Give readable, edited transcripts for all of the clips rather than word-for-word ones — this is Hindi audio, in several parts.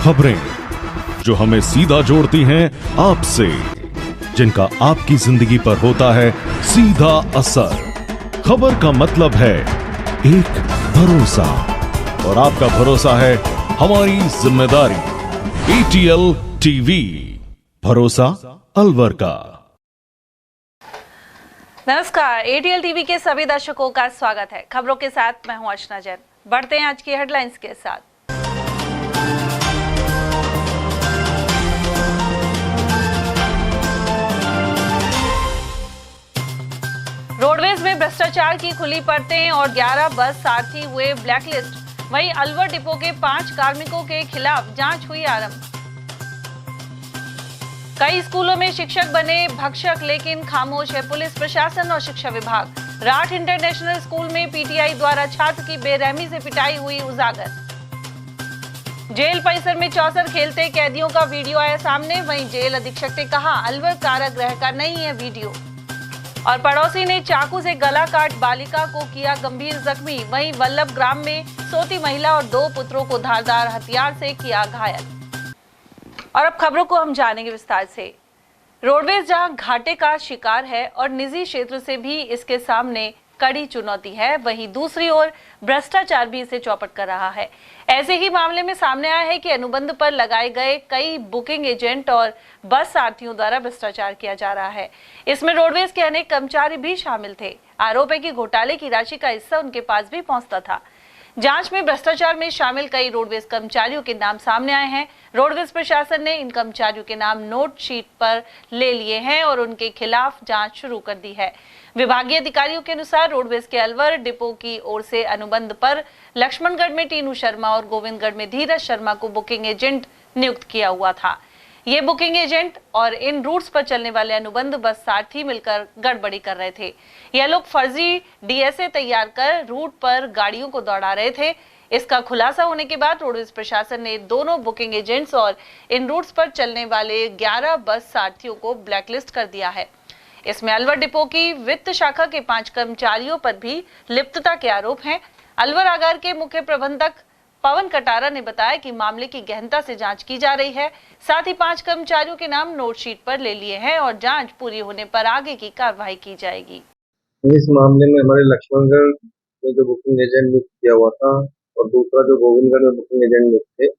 खबरें जो हमें सीधा जोड़ती हैं आपसे, जिनका आपकी जिंदगी पर होता है सीधा असर। खबर का मतलब है एक भरोसा, और आपका भरोसा है हमारी जिम्मेदारी। ATL टीवी, भरोसा अलवर का। नमस्कार, ATL टीवी के सभी दर्शकों का स्वागत है। खबरों के साथ मैं हूं अर्चना जैन। बढ़ते हैं आज की हेडलाइंस के साथ। रोडवेज में भ्रष्टाचार की खुली परतें और 11 बस सारथी हुए ब्लैकलिस्ट। वहीं अलवर डिपो के 5 कार्मिकों के खिलाफ जांच हुई आरंभ। कई स्कूलों में शिक्षक बने भक्षक, लेकिन खामोश है पुलिस प्रशासन और शिक्षा विभाग। राठ इंटरनेशनल स्कूल में पीटीआई द्वारा छात्र की बेरहमी से पिटाई हुई उजागर। जेल परिसर में चौसर खेलते कैदियों का वीडियो आया सामने। वहीं जेल अधीक्षक ने कहा अलवर कारागृह का नहीं है वीडियो। और पड़ोसी ने चाकू से गला काट बालिका को किया गंभीर जख्मी। वहीं वल्लभ ग्राम में सोती महिला और 2 पुत्रों को धारदार हथियार से किया घायल। और अब खबरों को हम जानेंगे विस्तार से। रोडवेज जहां घाटे का शिकार है और निजी क्षेत्र से भी इसके सामने कड़ी चुनौती है, वहीं दूसरी ओर भ्रष्टाचार भी इसे चौपट कर रहा है। ऐसे ही मामले में सामने आया है कि अनुबंध पर लगाए गए कई बुकिंग एजेंट और बस सारथियों द्वारा भ्रष्टाचार किया जा रहा है। इसमें रोडवेज के अनेक कर्मचारी भी शामिल थे। आरोप है कि घोटाले की राशि का हिस्सा उनके पास भी पहुंचता था। जांच में भ्रष्टाचार में शामिल कई रोडवेज कर्मचारियों के नाम सामने आए हैं। रोडवेज प्रशासन ने इन कर्मचारियों के नाम नोट शीट पर ले लिए हैं और उनके खिलाफ जांच शुरू कर दी है। विभागीय अधिकारियों के अनुसार रोडवेज के अलवर डिपो की ओर से अनुबंध पर लक्ष्मणगढ़ में टीनू शर्मा और गोविंदगढ़ में धीरज शर्मा को बुकिंग एजेंट नियुक्त किया हुआ था। ये बुकिंग एजेंट और इन रूट्स पर चलने वाले अनुबंध बस सारथी मिलकर गड़बड़ी कर रहे थे। यह लोग फर्जी डीएसए तैयार कर रूट पर गाड़ियों को दौड़ा रहे थे। इसका खुलासा होने के बाद रोडवेज प्रशासन ने दोनों बुकिंग एजेंट्स और इन रूट्स पर चलने वाले 11 बस सारथियों को ब्लैकलिस्ट कर दिया है। इसमें अलवर डिपो की वित्त शाखा के 5 कर्मचारियों पर भी लिप्तता के आरोप हैं। अलवर आगार के मुख्य प्रबंधक पवन कटारा ने बताया कि मामले की गहनता से जांच की जा रही है। साथ ही 5 कर्मचारियों के नाम नोट शीट पर ले लिए हैं और जांच पूरी होने पर आगे की कार्रवाई की जाएगी। इस मामले में हमारे लक्ष्मणगढ़ में जो बुकिंग एजेंट नियुक्त किया हुआ था और दूसरा जो गोविंदगढ़ में बुकिंग एजेंट नियुक्त थे,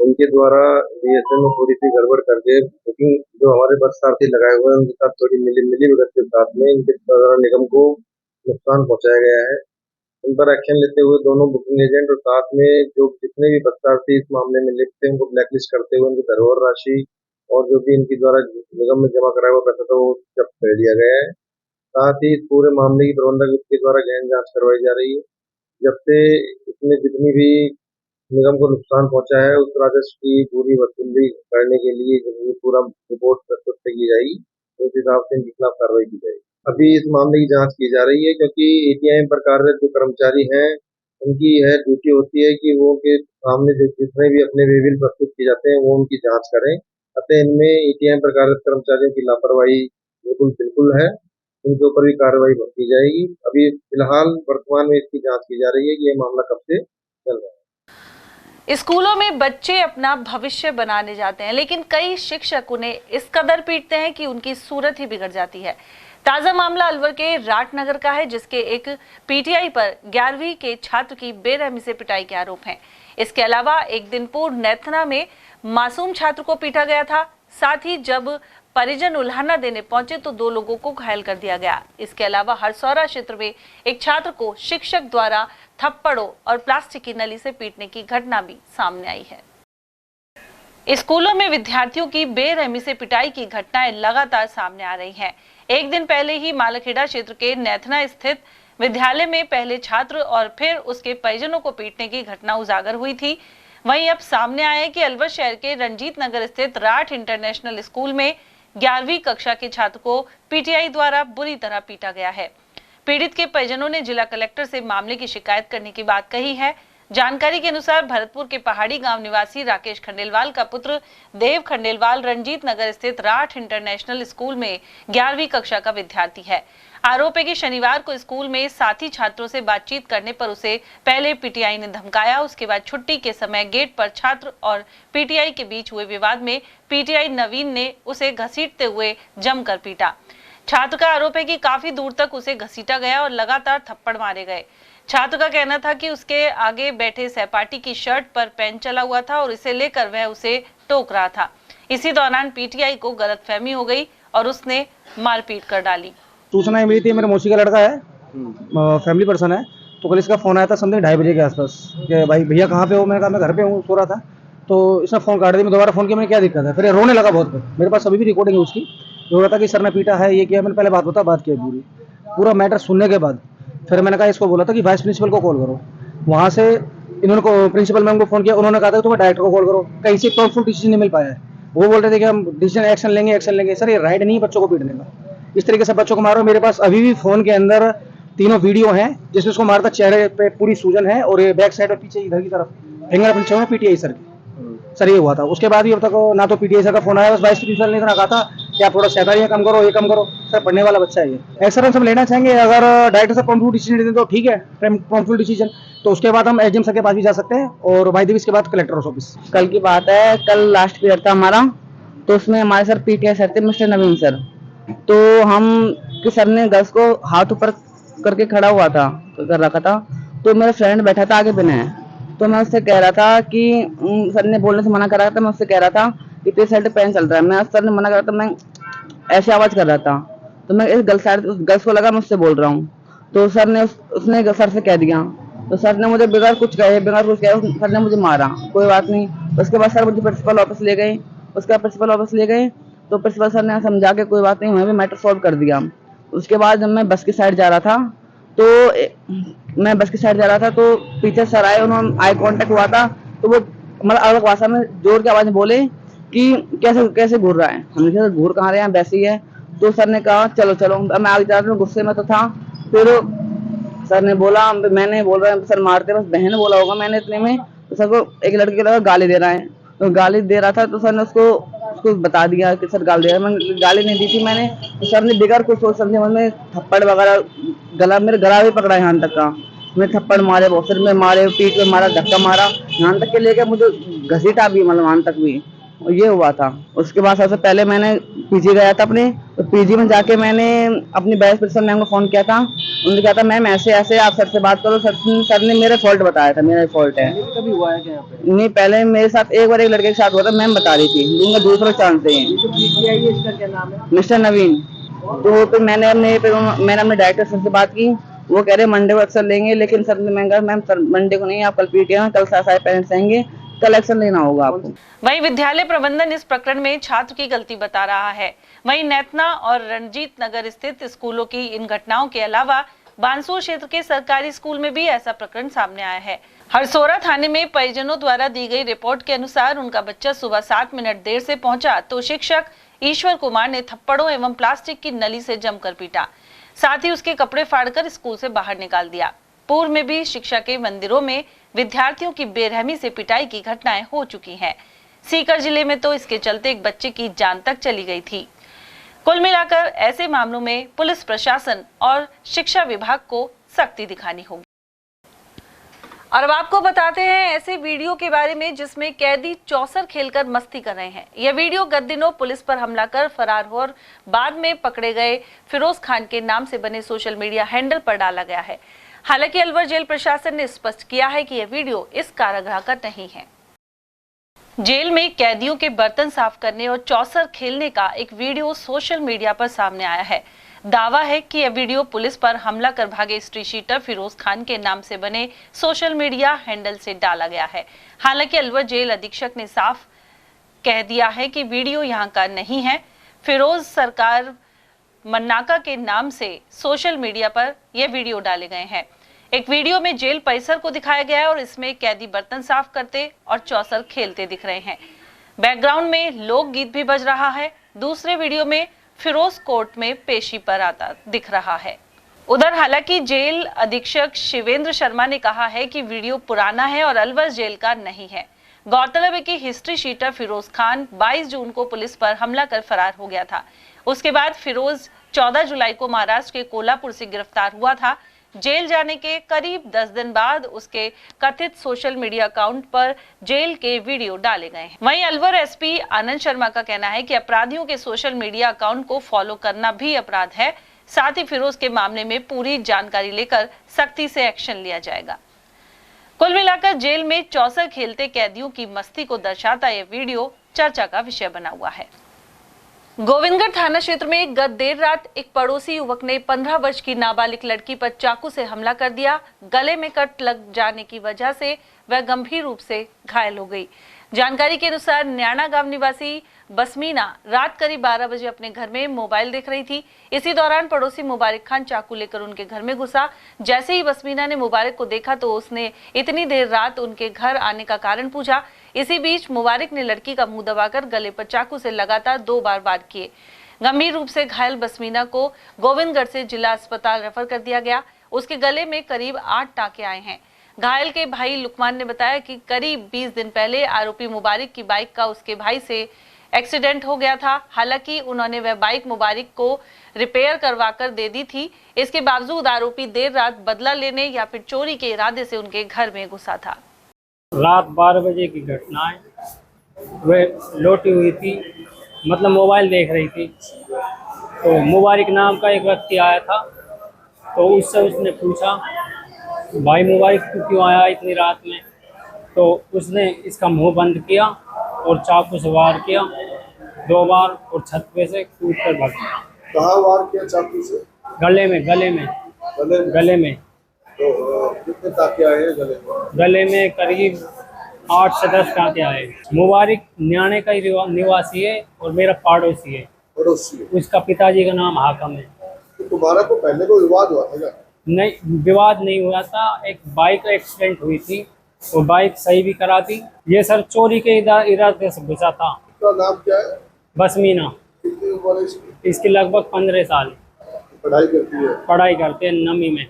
उनके द्वारा डीएसए में थोड़ी सी गड़बड़ करके बुकिंग जो हमारे बस सारथी लगाए हुए हैं उनके साथ थोड़ी मिली भगत के साथ में इनके द्वारा निगम को नुकसान पहुंचाया गया है। उन पर एक्शन लेते हुए दोनों बुकिंग एजेंट और साथ में जो जितने भी बस सारथी इस मामले में लिप्त थे उनको ब्लैकलिस्ट करते हुए उनकी धरोहर राशि और जो भी इनकी द्वारा निगम में जमा कराया हुआ पैसा था वो जब्त कर लिया गया है। साथ ही इस पूरे मामले की प्रबंधक के द्वारा गहन जांच करवाई जा रही है। जब से इसमें जितनी भी निगम को नुकसान पहुंचा है उस राजस्व की पूरी वसूली करने के लिए पूरा रिपोर्ट प्रस्तुत की जाएगी, उस हिसाब से इनके खिलाफ कार्रवाई की जाएगी। अभी इस मामले की जांच की जा रही है क्योंकि एटीआई पर कार्यरत जो कर्मचारी हैं उनकी यह ड्यूटी होती है कि वो के सामने जो जितने भी अपने विविल प्रस्तुत किए जाते हैं वो उनकी जांच करें। अतः इनमें एटीआई पर कार्यरत कर्मचारियों की लापरवाही बिल्कुल है, उनके ऊपर भी कार्रवाई की जाएगी। अभी फिलहाल वर्तमान में इसकी जांच की जा रही है कि यह मामला कब से चल रहा है। स्कूलों में बच्चे अपना भविष्य बनाने जाते हैं, लेकिन कई शिक्षक उन्हें इस कदर पीटते हैं कि उनकी सूरत ही बिगड़ जाती है। ताजा मामला अलवर के राठ नगर का है, जिसके एक पीटीआई पर 11वीं के छात्र की बेरहमी से पिटाई के आरोप हैं। इसके अलावा एक दिन पूर्व नैथना में मासूम छात्र को पीटा गया था। साथ ही जब परिजन उल्हाना देने पहुंचे तो 2 लोगों को घायल कर दिया गया। इसके अलावा हरसौरा क्षेत्र में एक छात्र को शिक्षक द्वारा थप्पड़ों और प्लास्टिक की नली से पीटने की घटना भी सामने आई है। स्कूलों में विद्यार्थियों की बेरहमी से पिटाई की घटनाएं लगातार सामने आ रही हैं। एक दिन पहले ही मालखेड़ा क्षेत्र के नैथना स्थित विद्यालय में पहले छात्र और फिर उसके परिजनों को पीटने की घटना उजागर हुई थी। वहीं अब सामने आया है कि अलवर शहर के रंजीत नगर स्थित राठ इंटरनेशनल स्कूल में 11वीं कक्षा के छात्र को पीटीआई द्वारा बुरी तरह पीटा गया है। पीड़ित के परिजनों ने जिला कलेक्टर से मामले की शिकायत करने की बात कही है। जानकारी के अनुसार भरतपुर के पहाड़ी गांव निवासी राकेश खंडेलवाल का पुत्र देव खंडेलवाल रंजीत नगर स्थित राठ इंटरनेशनल स्कूल में 11वीं कक्षा का विद्यार्थी है। आरोप है कि शनिवार को स्कूल में साथी छात्रों से बातचीत करने पर उसे पहले पीटीआई ने धमकाया। उसके बाद छुट्टी के समय गेट पर छात्र और पीटीआई के बीच हुए विवाद में पीटीआई नवीन ने उसे घसीटते हुए जमकर पीटा। छात्र का आरोप है कि काफी दूर तक उसे घसीटा गया और लगातार थप्पड़ मारे गए। छात्र का कहना था कि उसके आगे बैठे सहपाठी की शर्ट पर पेन चला हुआ था और इसे लेकर वह उसे टोक रहा था। इसी दौरान पीटीआई को गलतफहमी हो गई और उसने मारपीट कर डाली। सूचना मिली थी, मेरे मौसी का लड़का है, फैमिली पर्सन है, तो कल इसका फोन आया था समथिंग 2:30 बजे के आसपास कि भाई भैया कहाँ पे हो। मैंने कहा मैं घर पे हूँ, सो रहा था। तो इसने फोन काट दिया। मैं दोबारा फोन किया, मैंने क्या दिक्कत है, फिर रोने लगा बहुत। मेरे पास अभी भी रिकॉर्डिंग है उसकी। रो रहा था कि सर ने पीटा है, ये किया। मैंने पहले बात किया पूरा मैटर सुनने के बाद फिर मैंने कहा, इसको बोला था कि वाइस प्रिंसिपल को कॉल करो। वहाँ से इन्होंने को प्रिंसिपल मैम को फोन किया, उन्होंने कहा था तुम्हें डायरेक्टर को कॉल करो। कहीं से प्रॉम्प्ट डिसीजन नहीं मिल पाया है। वो बोल रहे थे कि हम डिसीजन एक्शन लेंगे। सर ये राइट नहीं है बच्चों को पीटने का, इस तरीके से बच्चों को मारो। मेरे पास अभी भी फोन के अंदर 3 वीडियो हैं जिसमें उसको मारता, चेहरे पे पूरी सूजन है और ये बैक साइड और पीछे इधर की तरफ फिंगरप्रिंट है पीटीआई सर की। सर ये हुआ था। उसके बाद भी अब तक ना तो पीटीआई सर का फोन आया। बस वाइस प्रिंसिपल ने इतना कहा था कि आप थोड़ा शैतानियां कम करो, ये कम करो। सर पढ़ने वाला बच्चा है ये। एक्शन हम लेना चाहेंगे। अगर डायरेक्टर सर प्रॉम्प्ट डिसीजन दें तो ठीक है, प्रॉम्प्ट डिसीजन, तो उसके बाद हम एसडीएम सर के पास भी जा सकते हैं और भाई देवी इसके बाद कलेक्टर ऑफिस। कल की बात है, कल लास्ट पीरियड था हमारा, तो उसमें हमारे सर पीटीआई सर थे मिस्टर नवीन सर। तो हम कि सर ने गर्ल्स को हाथ ऊपर करके खड़ा हुआ था, कर रखा था। तो मेरा फ्रेंड बैठा था आगे बिना, तो मैं उससे कह रहा था कि सर ने बोलने से मना कर रहा था। मैं उससे कह रहा था कि तेरे साइड पेन चल रहा है। मैं सर ने मना कर रहा था, मैं ऐसे आवाज कर रहा था। तो मैं इस गर्ल्स को लगा मैं उससे बोल रहा हूँ। तो सर ने उसने सर से कह दिया। तो सर ने मुझे बगैर कुछ कहे सर ने मुझे मारा। कोई बात नहीं। उसके बाद सर मुझे प्रिंसिपल ऑफिस ले गए। तो प्रिंसिपल सर ने समझा के कोई बात नहीं, हमें भी मैटर सॉल्व कर दिया। उसके बाद जब मैं बस की साइड जा रहा था तो पीछे सर आए, उन्होंने आई कांटेक्ट हुआ था। तो वो मतलब अलग भाषा में जोर की आवाज में बोले कि कैसे घूर रहा है। हमने कहा घूर कहाँ रहे हैं, वैसे ही है। तो सर ने कहा चलो। मैं आगे जा रहा था, गुस्से में तो था। फिर सर ने बोला, मैंने बोल रहा है सर मारते, बस बहन बोला होगा मैंने इतने में। तो सर को एक लड़के के लगा गाली दे रहा है, तो गाली दे रहा था। तो सर ने उसको बता दिया कि सर गाली दे रहा है। मैं गाली नहीं दी थी मैंने। तो सर ने बिगड़ कुछ सोच समझे में थप्पड़ वगैरह मेरे गला भी पकड़ा यहाँ तक का। मैं थप्पड़ मारे, बहुत सिर में मारे, पीठ में मारा, धक्का मारा, यहाँ तक के लेके मुझे घसीटा भी, मतलब वहां तक भी। और ये हुआ था। उसके बाद सबसे पहले मैंने पीजी गया था अपने, तो पीजी में जाके मैंने अपनी वाइस प्रिंसिपल मैम को फोन किया था। उन्होंने कहा था मैम ऐसे आप सर से बात करो। सर ने मेरे फॉल्ट बताया था, मेरा फॉल्ट है। कभी हुआ है क्या यहाँ पे? नहीं, पहले मेरे साथ एक बार एक लड़के के साथ हुआ था, मैम बता रही थी। दूंगा दूसरा चांस दें। इसका क्या नाम है? मिस्टर नवीन। तो फिर मैंने अपने डायरेक्टर सर से बात की। वो कह रहे मंडे को एक्शन लेंगे, लेकिन सर ने मैं कहा मैम सर मंडे को नहीं, आप कल पीटीआई, कल सारे पेरेंट्स आएंगे, कल एक्शन लेना होगा आपको। वहीं विद्यालय प्रबंधन इस प्रकरण में छात्र की गलती बता रहा है। वहीं नैतना और रणजीत नगर स्थित स्कूलों की इन घटनाओं के अलावा बानसूर क्षेत्र के सरकारी स्कूल में भी ऐसा प्रकरण सामने आया है। हरसोरा थाने में परिजनों द्वारा दी गई रिपोर्ट के अनुसार उनका बच्चा सुबह 7 मिनट देर से पहुंचा तो शिक्षक ईश्वर कुमार ने थप्पड़ों एवं प्लास्टिक की नली से जमकर पीटा, साथ ही उसके कपड़े फाड़कर स्कूल से बाहर निकाल दिया। पूर्व में भी शिक्षा के मंदिरों में विद्यार्थियों की बेरहमी से पिटाई की घटनाएं हो चुकी हैं। सीकर जिले में तो इसके चलते एक बच्चे की जान तक चली गई थी। कुल मिलाकर ऐसे मामलों में पुलिस प्रशासन और शिक्षा विभाग को सख्ती दिखानी होगी। और अब आपको बताते हैं ऐसे वीडियो के बारे में जिसमें कैदी चौसर खेलकर मस्ती कर रहे हैं। यह वीडियो गत दिनों पुलिस पर हमला कर फरार हो और बाद में पकड़े गए फिरोज खान के नाम से बने सोशल मीडिया हैंडल पर डाला गया है। हालांकि अलवर जेल प्रशासन ने स्पष्ट किया है कि यह वीडियो इस कारागृह का नहीं है। जेल में कैदियों के बर्तन साफ करने और चौसर खेलने का एक वीडियो सोशल मीडिया पर सामने आया है। दावा है कि यह वीडियो पुलिस पर हमला कर भागे स्ट्रीट शीटर फिरोज खान के नाम से बने सोशल मीडिया हैंडल से डाला गया है। हालांकि अलवर जेल अधीक्षक ने साफ कह दिया है कि वीडियो यहां का नहीं है। फिरोज सरकार मन्नाका के नाम से सोशल मीडिया पर यह वीडियो डाले गए हैं। एक वीडियो में जेल परिसर को दिखाया गया है और इसमें कैदी बर्तन साफ करते और चौसर खेलते दिख रहे हैं। बैकग्राउंड में लोकगीत भी बज रहा है। दूसरे वीडियो में फिरोज कोर्ट में पेशी पर आता दिख रहा है। उधर हालांकि जेल अधीक्षक शिवेंद्र शर्मा ने कहा है कि वीडियो पुराना है और अलवर जेल का नहीं है। गौरतलब है कि हिस्ट्री शीटर फिरोज खान 22 जून को पुलिस पर हमला कर फरार हो गया था। उसके बाद फिरोज 14 जुलाई को महाराष्ट्र के कोल्हापुर से गिरफ्तार हुआ था। जेल जाने के करीब 10 दिन बाद उसके कथित सोशल मीडिया अकाउंट पर जेल के वीडियो डाले गए हैं। वहीं अलवर एसपी आनंद शर्मा का कहना है कि अपराधियों के सोशल मीडिया अकाउंट को फॉलो करना भी अपराध है। साथ ही फिरोज के मामले में पूरी जानकारी लेकर सख्ती से एक्शन लिया जाएगा। कुल मिलाकर जेल में चौसर खेलते कैदियों की मस्ती को दर्शाता यह वीडियो चर्चा का विषय बना हुआ है। गोविंदगढ़ थाना क्षेत्र में गत देर रात एक पड़ोसी युवक ने 15 वर्ष की नाबालिग लड़की पर चाकू से हमला कर दिया। गले में कट लग जाने की वजह से वह गंभीर रूप से घायल हो गई। जानकारी के अनुसार न्याणा गांव निवासी बसमीना रात करीब 12 बजे अपने घर में मोबाइल देख रही थी। इसी दौरान पड़ोसी मुबारक खान चाकू लेकर उनके घर में घुसा। जैसे ही बसमीना ने मुबारक को देखा तो उसने इतनी देर रात उनके घर आने का कारण पूछा। इसी बीच मुबारक ने लड़की का मुंह दबाकर गले पर चाकू से लगातार 2 बार वार किए। गंभीर रूप से घायल बसमीना को गोविंदगढ़ से जिला अस्पताल रेफर कर दिया गया। उसके गले में करीब 8 टाँके आए हैं। घायल के भाई लुकमान ने बताया कि करीब 20 दिन पहले आरोपी मुबारक की बाइक का उसके भाई से एक्सीडेंट हो गया था। हालांकि उन्होंने वह बाइक मुबारक को रिपेयर करवाकर दे दी थी। इसके बावजूद आरोपी देर रात बदला लेने या फिर चोरी के इरादे से उनके घर में घुसा था। रात 12 बजे की घटना है। वह लौटी हुई थी, मतलब मोबाइल देख रही थी, तो मुबारक नाम का एक व्यक्ति आया था। तो उससे उसने पूछा, भाई मुबारक तू क्यों आया इतनी रात में? तो उसने इसका मुंह बंद किया और चाकू से वार किया 2 बार और छत पे से कूद कर भाग गया। कहाँ वार किया चाकू से? गले में। तो कितने टाँके आए हैं गले में? गले में करीब 8 से 10 टाँके आए। मुबारक न्याणे का ही निवासी है और मेरा पड़ोसी है। उसका पिताजी का नाम हाकम है। तो तुम्हारा तो पहले को विवाद हुआ था क्या? नहीं, विवाद नहीं हुआ था। एक बाइक एक्सीडेंट हुई थी, वो बाइक सही भी करा दी। ये सर चोरी के इरादे से घुसा था। उसका नाम क्या है? बसमीना। कितनी उम्र है इसकी? इसकी लगभग 15 साल। पढ़ाई करती है? पढ़ाई करते हैं 9वीं में।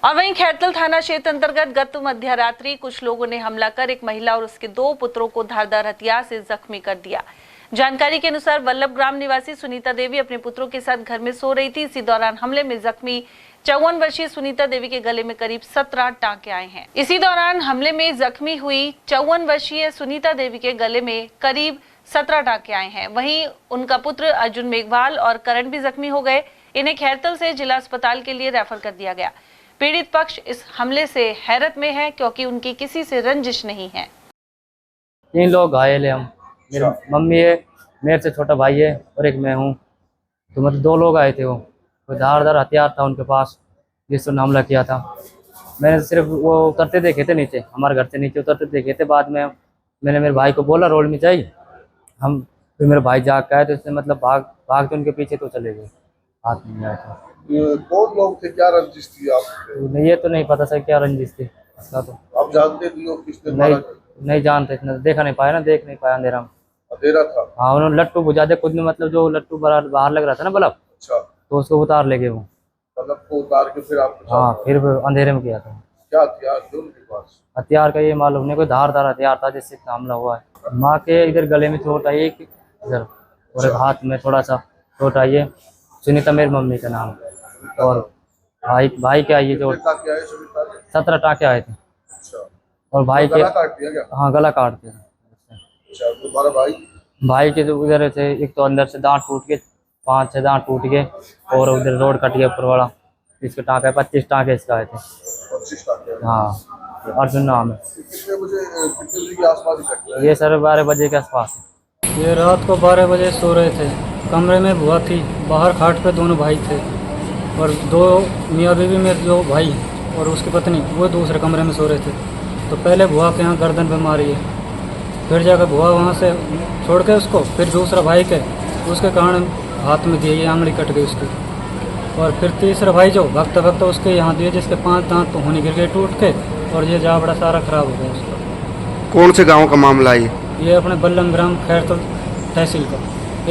और वहीं खैरतल थाना क्षेत्र अंतर्गत गत मध्य रात्रि कुछ लोगों ने हमला कर एक महिला और उसके 2 पुत्रों को धारदार हथियार से जख्मी कर दिया। जानकारी के अनुसार वल्लभ ग्राम निवासी सुनीता देवी अपने पुत्रों के साथ घर में सो रही थी। इसी दौरान हमले में जख्मी 54 वर्षीय सुनीता देवी के गले में करीब 17 टाँके आए हैं। इसी दौरान हमले में जख्मी हुई 54 वर्षीय सुनीता देवी के गले में करीब 17 टाँके आए हैं। वहीं उनका पुत्र अर्जुन मेघवाल और करण भी जख्मी हो गए। इन्हें खैरतल से जिला अस्पताल के लिए रेफर कर दिया गया। पीड़ित पक्ष इस हमले से हैरत में है क्योंकि उनकी किसी से रंजिश नहीं है। 3 लोग घायल है। हम, मेरी मम्मी है, मेरे से छोटा भाई है और एक मैं हूँ। तो मतलब 2 लोग आए थे। वो धारदार हथियार था उनके पास जिससे हमला किया था। मैंने सिर्फ वो उतरते देखे थे नीचे, हमारे घर से नीचे उतरते देखे थे। बाद में मैंने मेरे भाई को बोला रोड में चाहिए। फिर मेरे भाई जाग के आए तो इसने मतलब भाग के उनके पीछे तो चले गए। हाथ में आया था। कौन लोग थे? क्या रंजिश थी आप? ये तो नहीं पता सर क्या रंजिश थी इसका। तो आप जानते थे लोग किसने मारा? नहीं जानते, इतना देखा नहीं पाया ना, देख नहीं पाया अंधेरा में। अंधेरा था? हाँ, उन्होंने लट्टू बुझा दे खुद में, मतलब जो लट्टू बाहर लग रहा था ना बल्ब। अच्छा, तो उसको उतार ले गए वो। बल्ब को उतार के फिर आप? हाँ, फिर अंधेरे में किया था। क्या हथियार थे उनके पास? हथियार का ये मालूम नहीं, कोई धारदार हथियार था जिससे हमला हुआ है। माँ के इधर गले में चोट आई है इधर, और एक हाथ में थोड़ा सा चोट आई है। सुनीता मेरी मम्मी का नाम। और भाई के आई है चोट। 17 टाँके आए थे। अच्छा, और भाई के गला काट दिया क्या? हाँ, गला काट दिया। अच्छा, तुम्हारा भाई के जो उधर थे, एक तो अंदर से दांत टूट गए, 5-6 दांत टूट गए, और उधर रोड कट गया ऊपर वाला। इसके टाँके 25 टाँके इसका आए थे। 25 टाँके? हाँ, अर्जुन नाम है। कितने बजे के आसपास घटना? ये सर 12 बजे के आसपास है। ये रात को 12 बजे सो रहे थे। कमरे में बुआ थी, बाहर खाट पे 2 भाई थे और 2 मियाँ बीवी में जो भाई और उसकी पत्नी वो दूसरे कमरे में सो रहे थे। तो पहले बुआ के यहाँ गर्दन पे मारी है, फिर जाकर बुआ वहाँ से छोड़ के उसको, फिर दूसरा भाई के उसके कारण हाथ में दिए, ये आंगली कट गई उसकी। और फिर तीसरा भाई जो भगता उसके यहाँ दिए, जिसके 5 दांत तो होने गिर गए टूट के, और ये जाबड़ा सारा खराब हो गया उसका। कौन से गांव का मामला है ये अपने बल्लम ग्राम खैरतल तहसील का।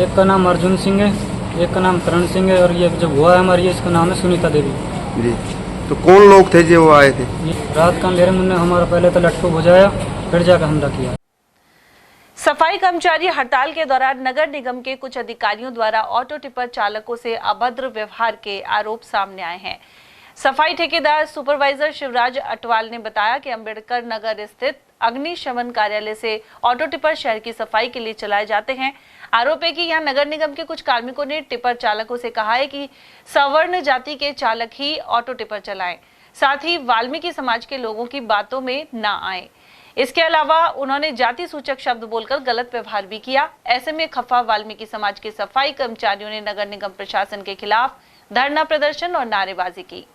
एक का नाम अर्जुन सिंह है एक का नाम करण सिंह है और ये जो हुआ है हमारी, इसका नाम है सुनीता देवी जी। तो कौन लोग थे जो आए थे? रात का अंधेरे में उन्होंने हमारा पहले तो लट्टू बुझाया, फिर जाकर हमला किया। सफाई कर्मचारी हड़ताल के दौरान नगर निगम के कुछ अधिकारियों द्वारा ऑटो टिपर चालकों से अभद्र व्यवहार के आरोप सामने आए हैं। सफाई ठेकेदार सुपरवाइजर शिवराज अटवाल ने बताया कि अंबेडकर नगर स्थित अग्निशमन कार्यालय से ऑटो टिपर शहर की सफाई के लिए चलाए जाते हैं। आरोप है कि यहां नगर निगम के कुछ कार्मिकों ने टिपर चालकों से कहा है कि सवर्ण जाति के चालक ही ऑटो टिपर चलाएं, साथ ही वाल्मीकि समाज के लोगों की बातों में ना आए। इसके अलावा उन्होंने जाति सूचक शब्द बोलकर गलत व्यवहार भी किया। ऐसे में खफा वाल्मीकि समाज के सफाई कर्मचारियों ने नगर निगम प्रशासन के खिलाफ धरना प्रदर्शन और नारेबाजी की।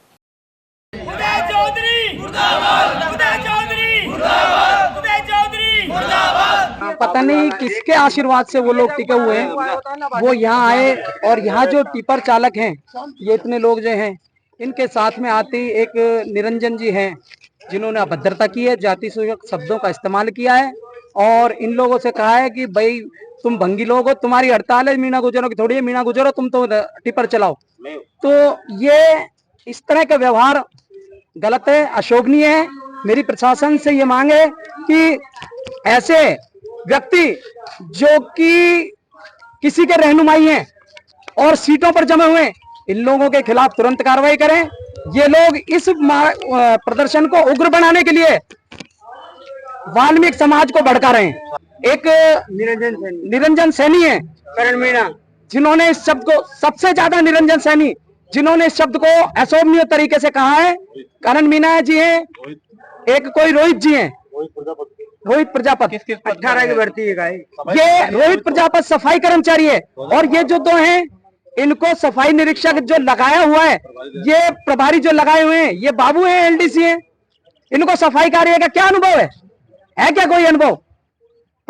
उदय चौधरी मुर्दाबाद, उदय चौधरी मुर्दाबाद, उदय चौधरी मुर्दाबाद। पता नहीं किसके आशीर्वाद से वो लोग टिके हुए हैं, वो यहाँ आए और यहाँ जो टिपर चालक हैं, ये इतने लोग जो हैं, इनके साथ में आते एक निरंजन जी हैं जिन्होंने अभद्रता की है, जाति सूचक शब्दों का इस्तेमाल किया है और इन लोगों से कहा है कि भाई तुम भंगी लोग हो, तुम्हारी हड़ताल है, मीना गुजरों की थोड़ी है, मीना गुजरो तुम तो टिपर चलाओ। तो ये इस तरह का व्यवहार गलत है, अशोभनीय है। मेरी प्रशासन से ये मांग है कि ऐसे व्यक्ति जो कि किसी के रहनुमाई हैं और सीटों पर जमे हुए, इन लोगों के खिलाफ तुरंत कार्रवाई करें। ये लोग इस प्रदर्शन को उग्र बनाने के लिए वाल्मीकि समाज को भड़का रहे हैं। एक निरंजन सैनी है करण मीणा, जिन्होंने इस शब्द को सबसे ज्यादा, निरंजन सैनी जिन्होंने इस शब्द को अशोभनीय तरीके से कहा है। करण मीणा जी हैं, एक कोई रोहित जी हैं, रोहित प्रजापति 18 की भर्ती है। ये रोहित प्रजापति सफाई कर्मचारी है और ये जो दो हैं, इनको सफाई निरीक्षक जो लगाया हुआ है, ये प्रभारी जो लगाए हुए हैं, ये बाबू हैं, एलडीसी हैं। इनको सफाई कार्य का क्या अनुभव है क्या कोई अनुभव?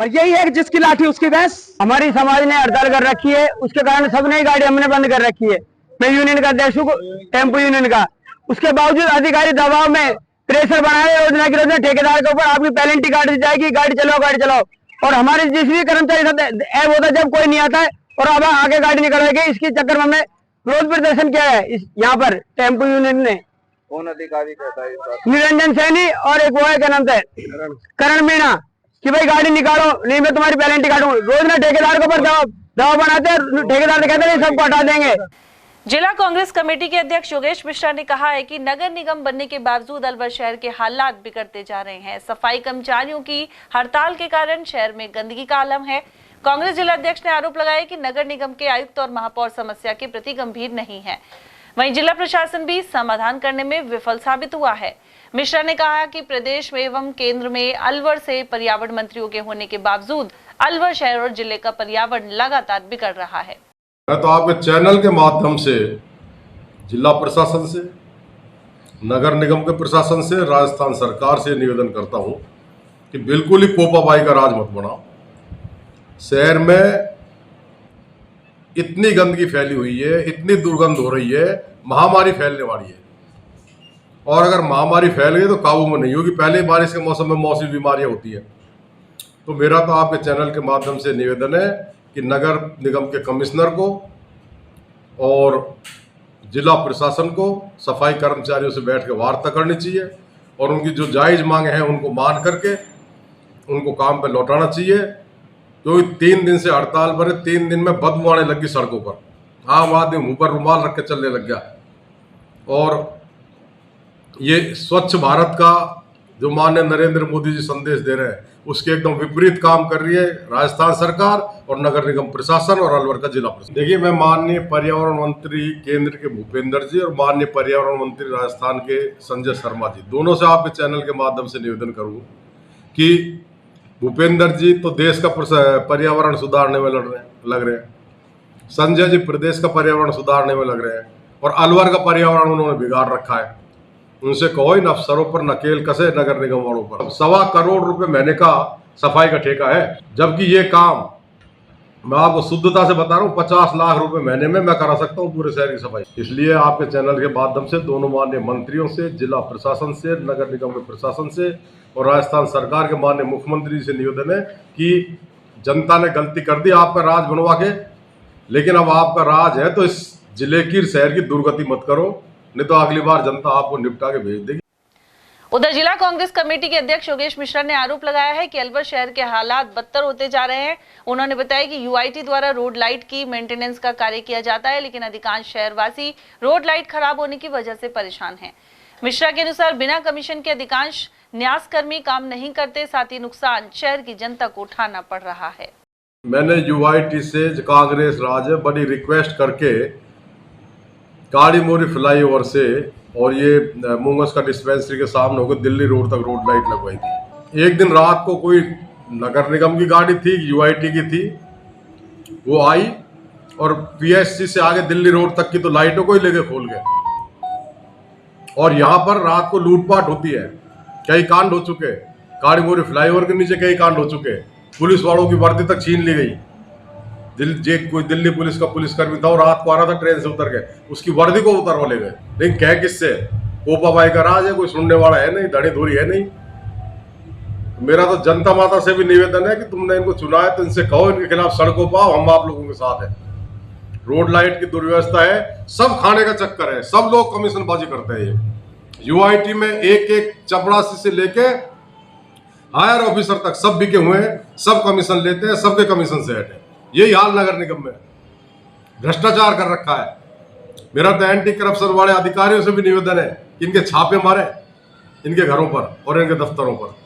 पर यही है कि जिसकी लाठी उसकी भैंस। हमारी समाज ने हड़ताल कर रखी है, उसके कारण सबने ही गाड़ी हमने बंद कर रखी है। मैं यूनियन का अध्यक्ष हूँ, टेम्पो यूनियन का। उसके बावजूद अधिकारी दबाव में प्रेशर बना रहे, रोजना की रोजना ठेकेदार के ऊपर आपकी पेनल्टी काट दी जाएगी, गाड़ी चलाओ। और हमारे जिस भी कर्मचारी साथ ऐब होता है, जब कोई नहीं आता है और अब आगे गाड़ी निकलवाएगी, इसके चक्कर में हमने विरोध प्रदर्शन किया है। यहाँ पर टेम्पो यूनियन ने। कौन अधिकारी कहता है? निरंजन सैनी और एक वो है, क्या नाम था, करण मीणा, कि भाई गाड़ी निकालो, नहीं मैं तुम्हारी पेनल्टी काटूंगा। रोज ना ठेकेदार के ऊपर दबाव बनाते हैं, ठेकेदार से कहते हैं सबको हटा देंगे। जिला कांग्रेस कमेटी के अध्यक्ष योगेश मिश्रा ने कहा है कि नगर निगम बनने के बावजूद अलवर शहर के हालात बिगड़ते जा रहे हैं। सफाई कर्मचारियों की हड़ताल के कारण शहर में गंदगी का आलम है। कांग्रेस जिला अध्यक्ष ने आरोप लगाया कि नगर निगम के आयुक्त और महापौर समस्या के प्रति गंभीर नहीं है। वहीं जिला प्रशासन भी समाधान करने में विफल साबित हुआ है। मिश्रा ने कहा कि प्रदेश में एवं केंद्र में अलवर से पर्यावरण मंत्रियों के होने के बावजूद अलवर शहर और जिले का पर्यावरण लगातार बिगड़ रहा है। मैं तो आपके चैनल के माध्यम से जिला प्रशासन से, नगर निगम के प्रशासन से, राजस्थान सरकार से निवेदन करता हूं कि बिल्कुल ही पोपाबाई का राज मत बनाओ। शहर में इतनी गंदगी फैली हुई है, इतनी दुर्गंध हो रही है, महामारी फैलने वाली है। और अगर महामारी फैल गई तो काबू में नहीं होगी। पहले बारिश के मौसम में मौसमी बीमारियां होती है। तो मेरा तो आपके चैनल के माध्यम से निवेदन है कि नगर निगम के कमिश्नर को और जिला प्रशासन को सफाई कर्मचारियों से बैठ के वार्ता करनी चाहिए और उनकी जो जायज़ मांगे हैं उनको मान करके उनको काम पे लौटाना चाहिए। क्योंकि 3 दिन से हड़ताल पर है, 3 दिन में बदबू आने लगी सड़कों पर। आम आदमी मुंह पर रुमाल रख के चलने लग गया। और ये स्वच्छ भारत का जो माननीय नरेंद्र मोदी जी संदेश दे रहे हैं, उसके एकदम विपरीत काम कर रही है राजस्थान सरकार और नगर निगम प्रशासन और अलवर का जिला प्रशासन। देखिए, मैं माननीय पर्यावरण मंत्री केंद्र के भूपेंद्र जी और माननीय पर्यावरण मंत्री राजस्थान के संजय शर्मा जी, दोनों से आपके चैनल के माध्यम से निवेदन करूँ कि भूपेंद्र जी तो देश का पर्यावरण सुधारने में लग रहे हैं, संजय जी प्रदेश का पर्यावरण सुधारने में लग रहे हैं और अलवर का पर्यावरण उन्होंने बिगाड़ रखा है। उनसे कहो इन अफसरों पर नकेल कसे नगर निगम वालों पर। 1.25 करोड़ रुपए महीने का सफाई का ठेका है, जबकि ये काम मैं आपको शुद्धता से बता रहा हूँ 50 लाख रुपए महीने में मैं करा सकता हूँ पूरे शहर की सफाई। इसलिए आपके चैनल के माध्यम से दोनों माननीय मंत्रियों से, जिला प्रशासन से, नगर निगम के प्रशासन से और राजस्थान सरकार के माननीय मुख्यमंत्री से निवेदन है कि जनता ने गलती कर दी आपका राज बनवा के लेकिन अब आपका राज है तो इस जिले की, शहर की दुर्गति मत करो, नहीं तो अगली बार जनता आपको निपटा के भेज देगी। उधर जिला कांग्रेस कमेटी के अध्यक्ष योगेश मिश्रा ने आरोप लगाया है कि अलवर शहर के हालात बदतर होते जा रहे हैं। उन्होंने बताया कि यूआईटी द्वारा रोड लाइट की मेंटेनेंस का कार्य किया जाता है, लेकिन अधिकांश शहरवासी रोड लाइट खराब होने की वजह से परेशान हैं। मिश्रा के अनुसार बिना कमीशन के अधिकांश न्यासकर्मी काम नहीं करते, साथ ही नुकसान शहर की जनता को उठाना पड़ रहा है। मैंने यूआईटी से, कांग्रेस राज है, बड़ी रिक्वेस्ट करके काली मोरी फ्लाईओवर से और ये मूंगस का डिस्पेंसरी के सामने होकर दिल्ली रोड तक रोड लाइट लगवाई थी। एक दिन रात को कोई नगर निगम की गाड़ी थी, यूआईटी की थी, वो आई और पीएससी से आगे दिल्ली रोड तक की तो लाइटों को ही लेके खोल गए। और यहाँ पर रात को लूटपाट होती है, कई कांड हो चुके, काली मोरी फ्लाईओवर के नीचे कई कांड हो चुके, पुलिस वालों की वर्दी तक छीन ली गई। कोई दिल्ली पुलिस का पुलिसकर्मी था और रात को आ रहा था, ट्रेन से उतर गए, उसकी वर्दी को उतरवा ले गए। लेकिन कह किससे? पोपाबाई का राज है, कोई सुनने वाला है नहीं, धड़ी धूरी है नहीं। मेरा तो जनता माता से भी निवेदन है कि तुमने इनको चुना है तो इनसे कहो, इनके खिलाफ सड़कों पर आओ, हम आप लोगों के साथ हैं। रोड लाइट की दुर्व्यवस्था है, सब खाने का चक्कर है, सब लोग कमीशन बाजी करते हैं। ये यूआईटी में एक एक चपरासी से लेके हायर ऑफिसर तक सब बिके हुए हैं, सब कमीशन लेते हैं, सबके कमीशन से हटे। यही हाल नगर निगम में, भ्रष्टाचार कर रखा है। मेरा तो एंटी करप्शन वाले अधिकारियों से भी निवेदन है कि इनके छापे मारे, इनके घरों पर और इनके दफ्तरों पर।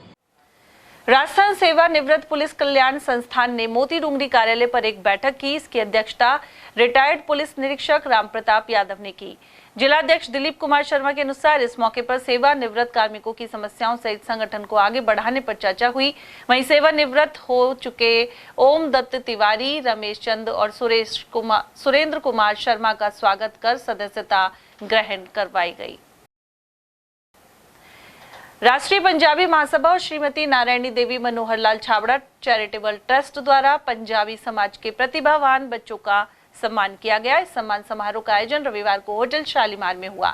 राजस्थान सेवा निवृत्त पुलिस कल्याण संस्थान ने मोती डूंगरी कार्यालय पर एक बैठक की। इसकी अध्यक्षता रिटायर्ड पुलिस निरीक्षक राम प्रताप यादव ने की। जिलाध्यक्ष दिलीप कुमार शर्मा के अनुसार इस मौके पर सेवा निवृत्त कार्मिकों की समस्याओं सहित संगठन को आगे बढ़ाने पर चर्चा हुई। वहीं सेवा निवृत्त हो चुके ओम दत्त तिवारी, रमेश चंद और सुरेंद्र कुमार शर्मा का स्वागत कर सदस्यता ग्रहण करवाई गई। राष्ट्रीय पंजाबी महासभा और श्रीमती नारायणी देवी मनोहर लाल छाबड़ा चैरिटेबल ट्रस्ट द्वारा पंजाबी समाज के प्रतिभावान बच्चों का सम्मान किया गया। इस सम्मान समारोह का आयोजन रविवार को होटल शालीमार में हुआ।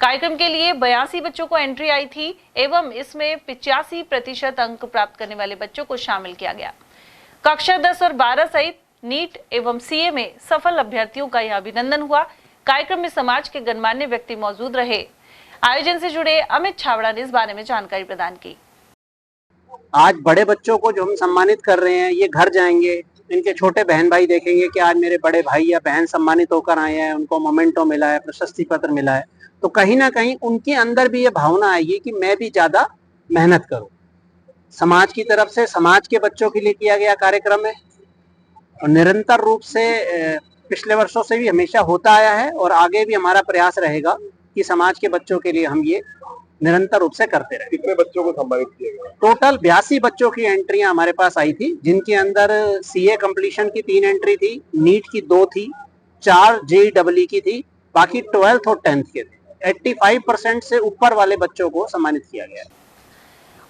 कार्यक्रम के लिए 82 बच्चों को एंट्री आई थी एवं इसमें 85% अंक प्राप्त करने वाले बच्चों को शामिल किया गया। कक्षा 10 और 12 सहित नीट एवं सीए में सफल अभ्यर्थियों का यह अभिनंदन हुआ। कार्यक्रम में समाज के गणमान्य व्यक्ति मौजूद रहे। आयोजन से जुड़े अमित छाबड़ा ने इस बारे में जानकारी प्रदान की। आज बड़े बच्चों को जो हम सम्मानित कर रहे हैं, ये घर जाएंगे, इनके छोटे बहन भाई देखेंगे कि आज मेरे बड़े भाई या बहन सम्मानित होकर आए हैं, उनको मोमेंटो मिला है, प्रशस्ति पत्र मिला है, तो कहीं ना कहीं उनके अंदर भी ये भावना आएगी कि मैं भी ज्यादा मेहनत करूं। समाज की तरफ से समाज के बच्चों के लिए किया गया कार्यक्रम है और निरंतर रूप से पिछले वर्षों से भी हमेशा होता आया है और आगे भी हमारा प्रयास रहेगा कि समाज के बच्चों के लिए हम ये निरंतर रूप से करते रहे। कितने बच्चों को सम्मानित किया गया? टोटल 82 बच्चों की एंट्रियां हमारे पास आई थी, जिनके अंदर सीए कंप्लीशन की 3 एंट्री थी, नीट की 2 थी, 4 जेईई की थी, बाकी 12th और 10th के थे। 85% से ऊपर वाले बच्चों को सम्मानित किया गया।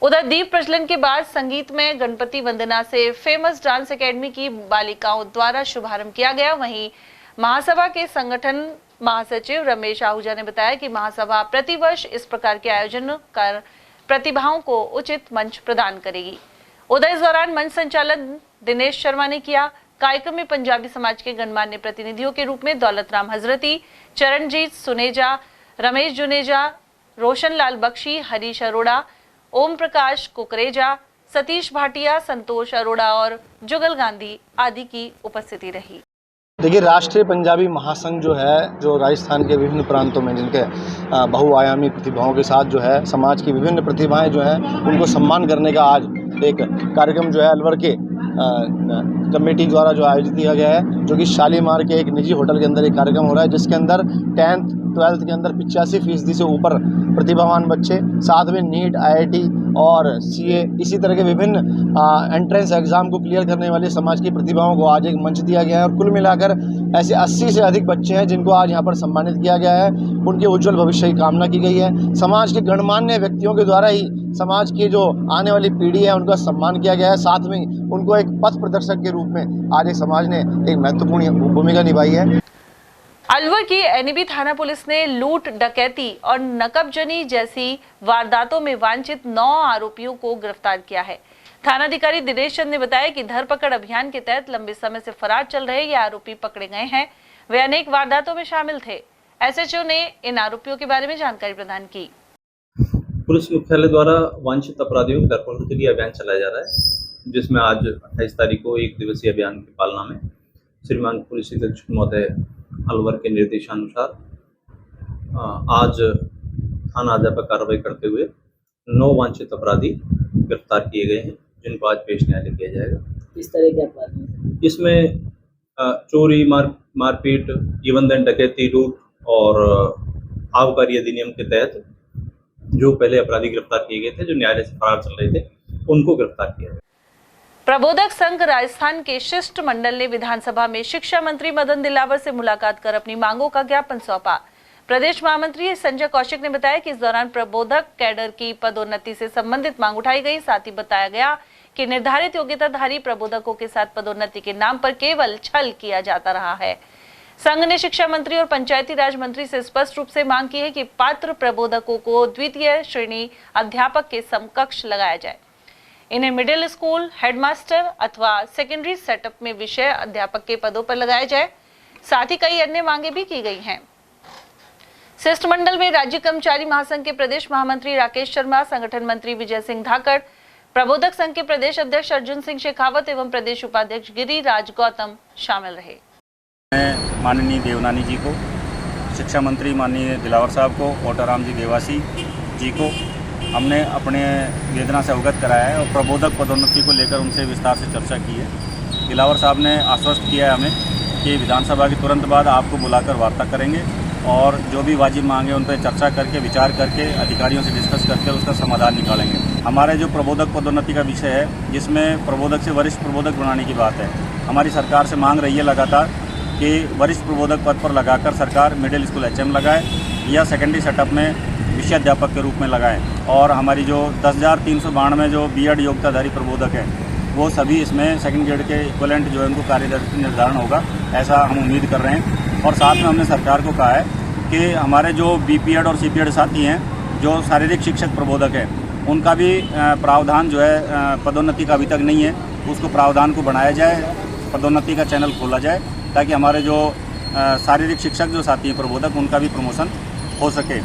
उधर दीप प्रज्वलन के बाद संगीत में गणपति वंदना से फेमस डांस एकेडमी की बालिकाओं द्वारा शुभारंभ किया गया। वहीं महासभा के संगठन महासचिव रमेश आहूजा ने बताया कि महासभा प्रतिवर्ष इस प्रकार के आयोजन कर प्रतिभाओं को उचित मंच प्रदान करेगी। उधर इस दौरान मंच संचालन दिनेश शर्मा ने किया। कार्यक्रम में पंजाबी समाज के गणमान्य प्रतिनिधियों के रूप में दौलत राम हजरती, चरणजीत सुनेजा, रमेश जुनेजा, रोशन लाल बख्शी, हरीश अरोड़ा, ओम प्रकाश कुकरेजा, सतीश भाटिया, संतोष अरोड़ा और जुगल गांधी आदि की उपस्थिति रही। देखिए, राष्ट्रीय पंजाबी महासंघ जो है, जो राजस्थान के विभिन्न प्रांतों में जिनके बहुआयामी प्रतिभाओं के साथ जो है समाज की विभिन्न प्रतिभाएं जो हैं उनको सम्मान करने का आज एक कार्यक्रम जो है अलवर के कमेटी द्वारा जो आयोजित किया गया है, जो कि शालीमार के एक निजी होटल के अंदर एक कार्यक्रम हो रहा है, जिसके अंदर 10th 12th के अंदर 85% से ऊपर प्रतिभावान बच्चे, साथ में नीट, आईआईटी और सीए, इसी तरह के विभिन्न एंट्रेंस एग्ज़ाम को क्लियर करने वाले समाज की प्रतिभाओं को आज एक मंच दिया गया है। और कुल मिलाकर ऐसे 80 से अधिक बच्चे हैं जिनको आज यहाँ पर सम्मानित किया गया है। उनके उज्जवल भविष्य की कामना की गई है। समाज के गणमान्य व्यक्तियों के द्वारा ही समाज की जो आने वाली पीढ़ी है उनका सम्मान किया गया है। साथ में उनको एक पथ प्रदर्शक के रूप में आज एक समाज ने एक महत्वपूर्ण भूमिका निभाई है। अलवर की एनईबी थाना पुलिस ने लूट, डकैती और नकबजनी जैसी वारदातों में वांछित 9 आरोपियों को गिरफ्तार किया है। थानाधिकारी दिनेश चंद ने बताया कि धरपकड़ अभियान के तहत लंबे समय से फरार चल रहे ये आरोपी पकड़े गए हैं। वे अनेक वारदातों में शामिल थे। एसएचओ ने इन आरोपियों के बारे में जानकारी प्रदान की। पुलिस मुख्यालय द्वारा वांछित अपराधियों की धरपकड़ के लिए अभियान चलाया जा रहा है, जिसमें आज 28 तारीख को 1 दिवसीय अभियान की पालना में श्रीमान पुलिस अधीक्षक महोदय अलवर के निर्देशानुसार आज थाना अध्यापक कार्रवाई करते हुए 9 वांछित अपराधी गिरफ्तार किए गए हैं, जिनको आज पेश न्यायालय किया जाएगा। किस तरह के अपराधी? इसमें चोरी, मारपीट, इवन देन डकैती, लूट और आबकारी अधिनियम के तहत जो पहले अपराधी गिरफ्तार किए गए थे, जो न्यायालय से फरार चल रहे थे, उनको गिरफ्तार किया गया। प्रबोधक संघ राजस्थान के शिष्टमंडल ने विधानसभा में शिक्षा मंत्री मदन दिलावर से मुलाकात कर अपनी मांगों का ज्ञापन सौंपा। प्रदेश महामंत्री संजय कौशिक ने बताया कि इस दौरान प्रबोधक कैडर की पदोन्नति से संबंधित मांग उठाई गई। साथ ही बताया गया कि निर्धारित योग्यताधारी प्रबोधकों के साथ पदोन्नति के नाम पर केवल छल किया जाता रहा है। संघ ने शिक्षा मंत्री और पंचायती राज मंत्री से स्पष्ट रूप से मांग की है कि पात्र प्रबोधकों को द्वितीय श्रेणी अध्यापक के समकक्ष लगाया जाए। इन्हें मिडिल स्कूल, हेडमास्टर अथवा सेकेंडरी सेटअप में विषय अध्यापक के पदों पर लगाया जाए। साथ ही कई अन्य मांगे भी की गई हैं। शिष्टमंडल में राज्य कर्मचारी महासंघ के प्रदेश महामंत्री राकेश शर्मा, संगठन मंत्री विजय सिंह धाकड़, प्रबोधक संघ के प्रदेश अध्यक्ष अर्जुन सिंह शेखावत एवं प्रदेश उपाध्यक्ष गिरिराज गौतम शामिल रहे। मैं माननीय देवनानी जी को, शिक्षा मंत्री माननीय दिलावर साहब को, ओटाराम जी देवासी जी को हमने अपने वेदना से अवगत कराया है और प्रबोधक पदोन्नति को लेकर उनसे विस्तार से चर्चा की है। दिलावर साहब ने आश्वस्त किया है हमें कि विधानसभा के तुरंत बाद आपको बुलाकर वार्ता करेंगे और जो भी वाजिब मांगे उन पर चर्चा करके, विचार करके, अधिकारियों से डिस्कस करके उसका समाधान निकालेंगे। हमारे जो प्रबोधक पदोन्नति का विषय है, जिसमें प्रबोधक से वरिष्ठ प्रबोधक बनाने की बात है, हमारी सरकार से मांग रही है लगातार कि वरिष्ठ प्रबोधक पद पर लगाकर सरकार मिडिल स्कूल HM लगाए या सेकेंडरी सेटअप में विषय अध्यापक के रूप में लगाएं। और हमारी जो 10,392 जो B.Ed योग्यताधारी प्रबोधक हैं, वो सभी इसमें सेकंड ग्रेड के इक्वलेंट जो है उनको कार्यदर्शी निर्धारण होगा, ऐसा हम उम्मीद कर रहे हैं। और साथ में हमने सरकार को कहा है कि हमारे जो BPEd और CPEd साथी हैं, जो शारीरिक शिक्षक प्रबोधक हैं, उनका भी प्रावधान जो है पदोन्नति का अभी तक नहीं है, उसको प्रावधान को बढ़ाया जाए, पदोन्नति का चैनल खोला जाए, ताकि हमारे जो शारीरिक शिक्षक जो साथी हैं प्रबोधक, उनका भी प्रमोशन हो सके।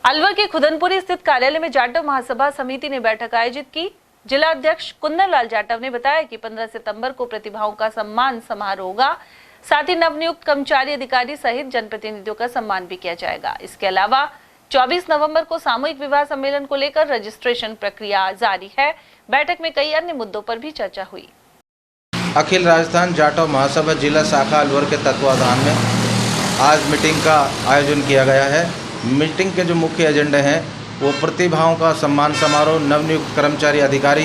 अलवर के खुदनपुरी स्थित कार्यालय में जाटव महासभा समिति ने बैठक आयोजित की। जिला अध्यक्ष कुंदन लाल जाटव ने बताया कि 15 सितंबर को प्रतिभाओं का सम्मान समारोह होगा। साथ ही नवनियुक्त कर्मचारी अधिकारी सहित जनप्रतिनिधियों का सम्मान भी किया जाएगा। इसके अलावा 24 नवंबर को सामूहिक विवाह सम्मेलन को लेकर रजिस्ट्रेशन प्रक्रिया जारी है। बैठक में कई अन्य मुद्दों पर भी चर्चा हुई। अखिल राजस्थान जाटव महासभा जिला शाखा अलवर के तत्वाधान में आज मीटिंग का आयोजन किया गया है। मीटिंग के जो मुख्य एजेंडे हैं वो प्रतिभाओं का सम्मान समारोह, नवनियुक्त कर्मचारी अधिकारी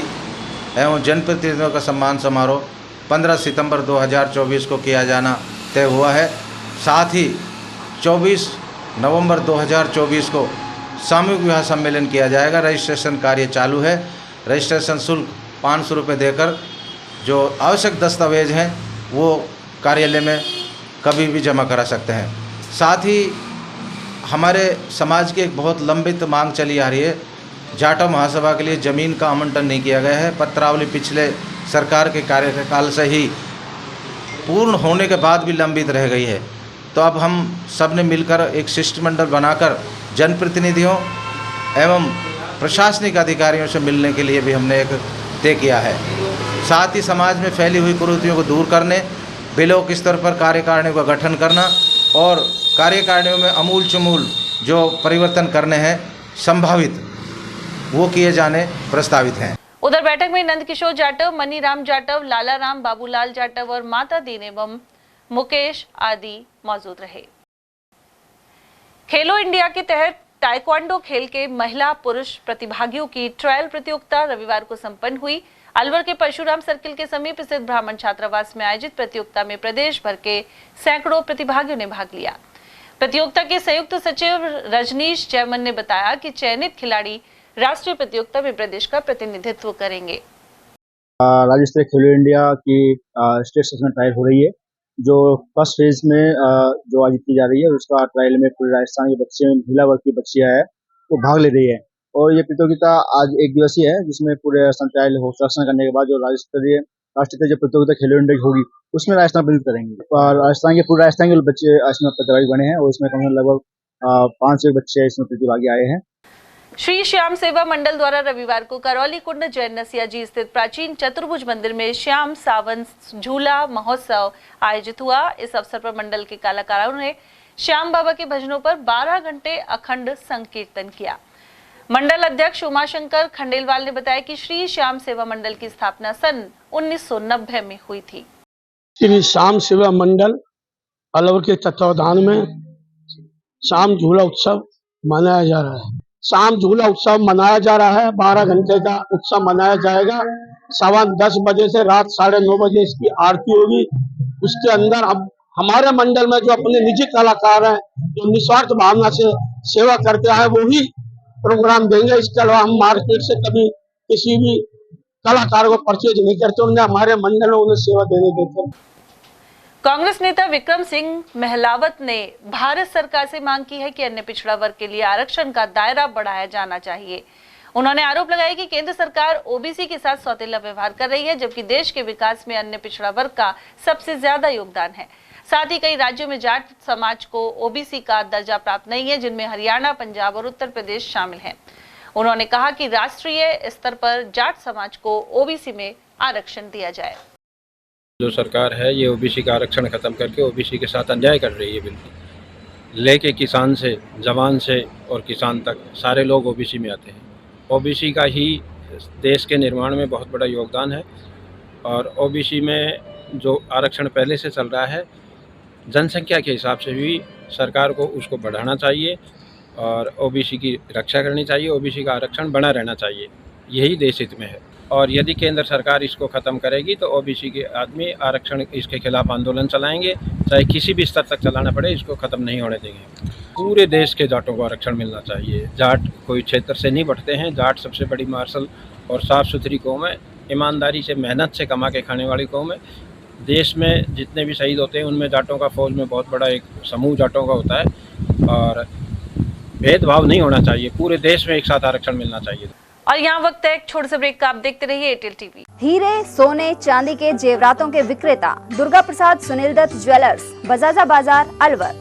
एवं जनप्रतिनिधियों का सम्मान समारोह 15 सितंबर 2024 को किया जाना तय हुआ है। साथ ही 24 नवंबर 2024 को सामूहिक विवाह सम्मेलन किया जाएगा। रजिस्ट्रेशन कार्य चालू है। रजिस्ट्रेशन शुल्क 500 रुपये देकर जो आवश्यक दस्तावेज हैं वो कार्यालय में कभी भी जमा करा सकते हैं। साथ ही हमारे समाज की एक बहुत लंबित मांग चली आ रही है, जाटव महासभा के लिए ज़मीन का आवंटन नहीं किया गया है। पत्रावली पिछले सरकार के कार्यकाल से ही पूर्ण होने के बाद भी लंबित रह गई है। तो अब हम सब ने मिलकर एक शिष्टमंडल बनाकर जनप्रतिनिधियों एवं प्रशासनिक अधिकारियों से मिलने के लिए भी हमने एक तय किया है। साथ ही समाज में फैली हुई कुरीतियों को दूर करने, ब्लॉक स्तर पर कार्यकारिणियों का गठन करना और कार्यकारिणियों में अमूल चमूल जो परिवर्तन करने हैं संभावित, वो किए जाने प्रस्तावित हैं। उधर बैठक में नंदकिशोर जाटव, मनीराम जाटव, लाला राम, बाबूलाल जाटव और माता दीन एवं मुकेश आदि मौजूद रहे। खेलो इंडिया के तहत ताइक्वांडो खेल के महिला पुरुष प्रतिभागियों की ट्रायल प्रतियोगिता रविवार को संपन्न हुई। अलवर के परशुराम सर्किल के समीप स्थित ब्राह्मण छात्रावास में आयोजित प्रतियोगिता में प्रदेश भर के सैकड़ों प्रतिभागियों ने भाग लिया। प्रतियोगिता के संयुक्त सचिव रजनीश जयमन ने बताया कि चयनित खिलाड़ी राष्ट्रीय प्रतियोगिता में प्रदेश का प्रतिनिधित्व करेंगे। राज्य स्तरीय खेलो इंडिया की स्टेट सेक्शन ट्रायल हो रही है, जो फर्स्ट फेज में जो आयोजित की जा रही है, उसका ट्रायल में पूरे राजस्थान के बच्चे, महिला वर्ग की बच्चियां हैं, वो भाग ले रही है। और ये प्रतियोगिता आज एक दिवसीय है, जिसमें पूरे राजस्थान ट्रायल हो संरक्षण करने के बाद जो राष्ट्रीय जो प्रतियोगिता खेलो इंडिया की होगी उसमें राजस्थान प्रतिनिधित्व करेंगे। और राजस्थान के पूरे राजस्थान के बच्चे इसमें प्रतिभागी बने हैं और इसमें कम से कम लगभग 500 बच्चे इसमें प्रतिभागी आए हैं। श्री श्याम सेवा मंडल द्वारा रविवार को करौली कुंड जैन नसिया जी स्थित प्राचीन चतुर्भुज मंदिर में श्याम सावन झूला महोत्सव आयोजित हुआ। इस अवसर पर मंडल के कलाकारों ने श्याम बाबा के भजनों पर 12 घंटे अखंड संकीर्तन किया। मंडल अध्यक्ष उमाशंकर खंडेलवाल ने बताया कि श्री श्याम सेवा मंडल की स्थापना सन 1990 में हुई थी। श्री श्याम सेवा मंडल अलवर के तत्वावधान में श्याम झूला उत्सव मनाया जा रहा है। शाम झूला उत्सव मनाया जा रहा है। 12 घंटे का उत्सव मनाया जाएगा। 10:15 बजे से रात 9:30 बजे इसकी आरती होगी। उसके अंदर हम हमारे मंडल में जो अपने निजी कलाकार हैं, जो निस्वार्थ भावना से सेवा करते आए, वो ही प्रोग्राम देंगे। इसके अलावा हम मार्केट से कभी किसी भी कलाकार को परचेज नहीं करते, उन्हें हमारे मंडल में उन्हें सेवा देने देते हैं। कांग्रेस नेता विक्रम सिंह महलावत ने भारत सरकार से मांग की है कि अन्य पिछड़ा वर्ग के लिए आरक्षण का दायरा बढ़ाया जाना चाहिए। उन्होंने आरोप लगाया कि केंद्र सरकार ओबीसी के साथ सौतेला व्यवहार कर रही है, जबकि देश के विकास में अन्य पिछड़ा वर्ग का सबसे ज्यादा योगदान है। साथ ही कई राज्यों में जाट समाज को ओबीसी का दर्जा प्राप्त नहीं है, जिनमें हरियाणा, पंजाब और उत्तर प्रदेश शामिल हैं। उन्होंने कहा कि राष्ट्रीय स्तर पर जाट समाज को ओबीसी में आरक्षण दिया जाए। जो सरकार है ये ओबीसी का आरक्षण खत्म करके ओबीसी के साथ अन्याय कर रही है। बिल्कुल लेके किसान से जवान से और किसान तक सारे लोग ओबीसी में आते हैं। ओबीसी का ही देश के निर्माण में बहुत बड़ा योगदान है और ओबीसी में जो आरक्षण पहले से चल रहा है, जनसंख्या के हिसाब से भी सरकार को उसको बढ़ाना चाहिए और ओबीसी की रक्षा करनी चाहिए। ओबीसी का आरक्षण बना रहना चाहिए, यही देश हित में है। और यदि केंद्र सरकार इसको ख़त्म करेगी तो ओबीसी के आदमी आरक्षण इसके खिलाफ आंदोलन चलाएंगे, चाहे किसी भी स्तर तक चलाना पड़े, इसको ख़त्म नहीं होने देंगे। पूरे देश के जाटों को आरक्षण मिलना चाहिए। जाट कोई क्षेत्र से नहीं बढ़ते हैं। जाट सबसे बड़ी मार्शल और साफ़ सुथरी कौम है, ईमानदारी से मेहनत से कमा के खाने वाली कौम है। देश में जितने भी शहीद होते हैं उनमें जाटों का फौज में बहुत बड़ा एक समूह जाटों का होता है और भेदभाव नहीं होना चाहिए। पूरे देश में एक साथ आरक्षण मिलना चाहिए। और यहाँ वक्त है एक छोटे से ब्रेक का। आप देखते रहिए एयरटेल टीवी। हीरे, सोने, चांदी के जेवरातों के विक्रेता दुर्गा प्रसाद सुनील दत्त ज्वेलर्स, बजाजा बाजार, अलवर।